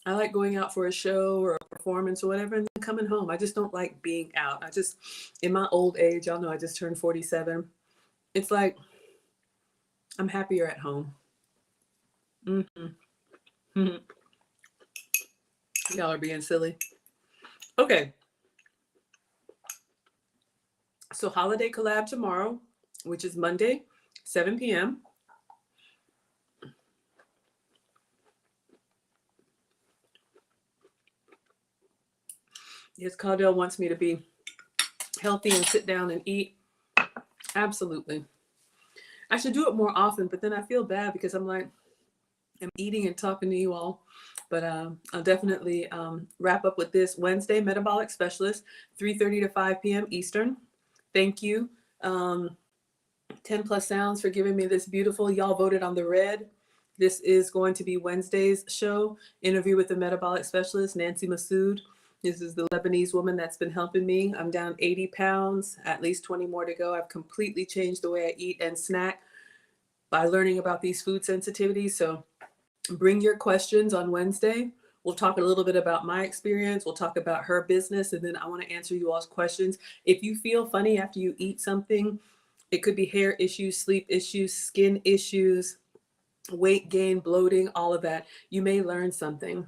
I like going out for a show or a performance or whatever, and then coming home. I just don't like being out. In my old age, y'all know I just turned 47. It's like I'm happier at home. Mm-hmm. Mm-hmm. Y'all are being silly. Okay, so holiday collab tomorrow, which is Monday, 7 p.m. Yes, Caudell wants me to be healthy and sit down and eat. Absolutely. I should do it more often, but then I feel bad because I'm like, I'm eating and talking to you all. But I'll definitely wrap up with this Wednesday, Metabolic Specialist, 3:30 to 5 p.m. Eastern. Thank you. 10 Plus Sounds for giving me this beautiful, y'all voted on the red. This is going to be Wednesday's show, interview with the metabolic specialist, Nancy Massoud. This is the Lebanese woman that's been helping me. I'm down 80 pounds, at least 20 more to go. I've completely changed the way I eat and snack by learning about these food sensitivities. So bring your questions on Wednesday. We'll talk a little bit about my experience. We'll talk about her business, and then I want to answer you all's questions. If you feel funny after you eat something, it could be hair issues, sleep issues, skin issues, weight gain, bloating, all of that. You may learn something.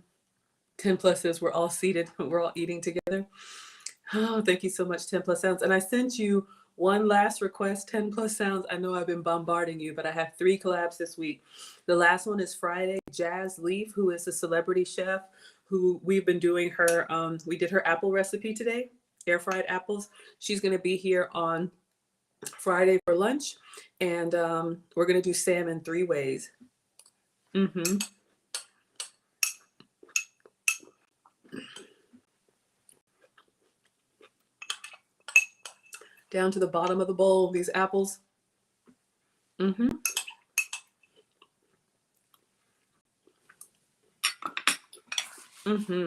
10 Plus says we're all seated, we're all eating together. Oh, thank you so much, 10 Plus Sounds. And I sent you one last request, 10 Plus Sounds. I know I've been bombarding you, but I have 3 collabs this week. The last one is Friday. Jazz Leaf, who is a celebrity chef, who we've been doing her, we did her apple recipe today, air fried apples. She's going to be here on Friday for lunch, and we're going to do salmon 3 ways. Mm-hmm. Down to the bottom of the bowl, these apples. Mm-hmm. Mm-hmm.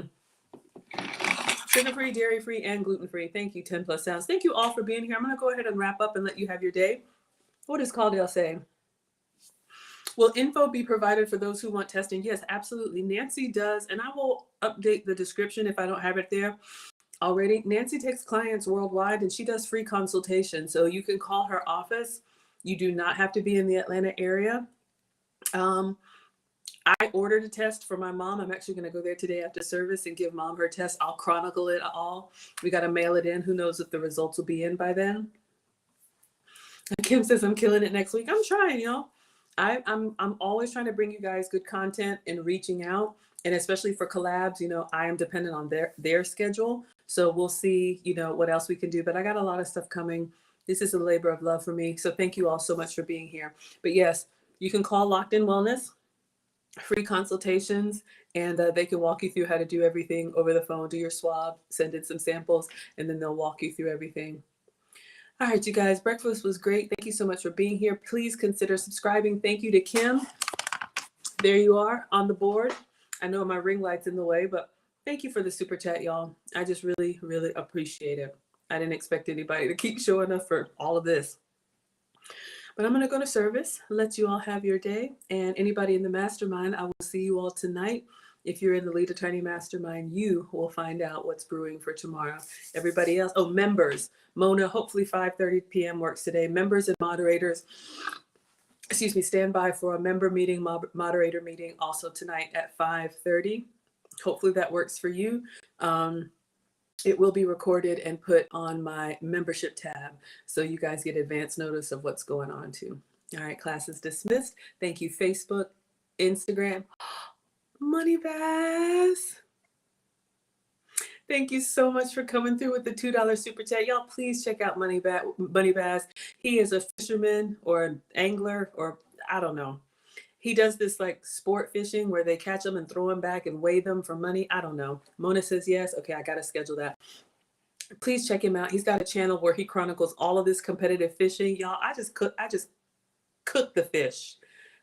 Sugar-free, dairy-free, and gluten-free. Thank you, 10 Plus Sounds. Thank you all for being here. I'm going to go ahead and wrap up and let you have your day. What does Caldell say? Will info be provided for those who want testing? Yes, absolutely. Nancy does, and I will update the description if I don't have it there already. Nancy takes clients worldwide, and she does free consultation. So you can call her office. You do not have to be in the Atlanta area. I ordered a test for my mom. I'm actually going to go there today after service and give mom her test. I'll chronicle it all. We got to mail it in. Who knows if the results will be in by then. Kim says I'm killing it next week. I'm trying, y'all. I'm always trying to bring you guys good content and reaching out. And especially for collabs, I am dependent on their schedule. So we'll see, what else we can do. But I got a lot of stuff coming. This is a labor of love for me. So thank you all so much for being here. But yes, you can call Locked In Wellness, free consultations, and they can walk you through how to do everything over the phone. Do your swab, send in some samples, and then they'll walk you through everything. All right, you guys, breakfast was great. Thank you so much for being here. Please consider subscribing. Thank you to Kim. There you are on the board. I know my ring light's in the way, but thank you for the super chat, y'all. I just really, really appreciate it. I didn't expect anybody to keep showing up for all of this. But I'm going to go to service, let you all have your day. And anybody in the mastermind, I will see you all tonight. If you're in the Lead Attorney Mastermind, you will find out what's brewing for tomorrow. Everybody else, members. Mona, hopefully 5:30 p.m. works today. Members and moderators, stand by for a member meeting, moderator meeting also tonight at 5:30. Hopefully that works for you. It will be recorded and put on my membership tab, so you guys get advance notice of what's going on too. All right, class is dismissed. Thank you, Facebook, Instagram. Money Bass. Thank you so much for coming through with the $2 super chat. Y'all, please check out Money Bass. He is a fisherman or an angler, or I don't know. He does this like sport fishing where they catch them and throw them back and weigh them for money. I don't know. Mona says yes. Okay, I got to schedule that. Please check him out. He's got a channel where he chronicles all of this competitive fishing. Y'all, I just cook the fish.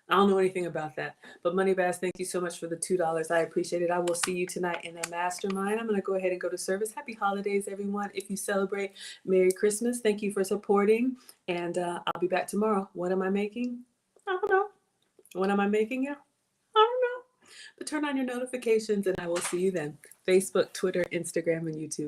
I don't know anything about that. But Money Bass, thank you so much for the $2. I appreciate it. I will see you tonight in a mastermind. I'm going to go ahead and go to service. Happy holidays, everyone. If you celebrate, Merry Christmas. Thank you for supporting. And I'll be back tomorrow. What am I making? I don't know. What am I making? Yeah, I don't know. But turn on your notifications and I will see you then. Facebook, Twitter, Instagram, and YouTube.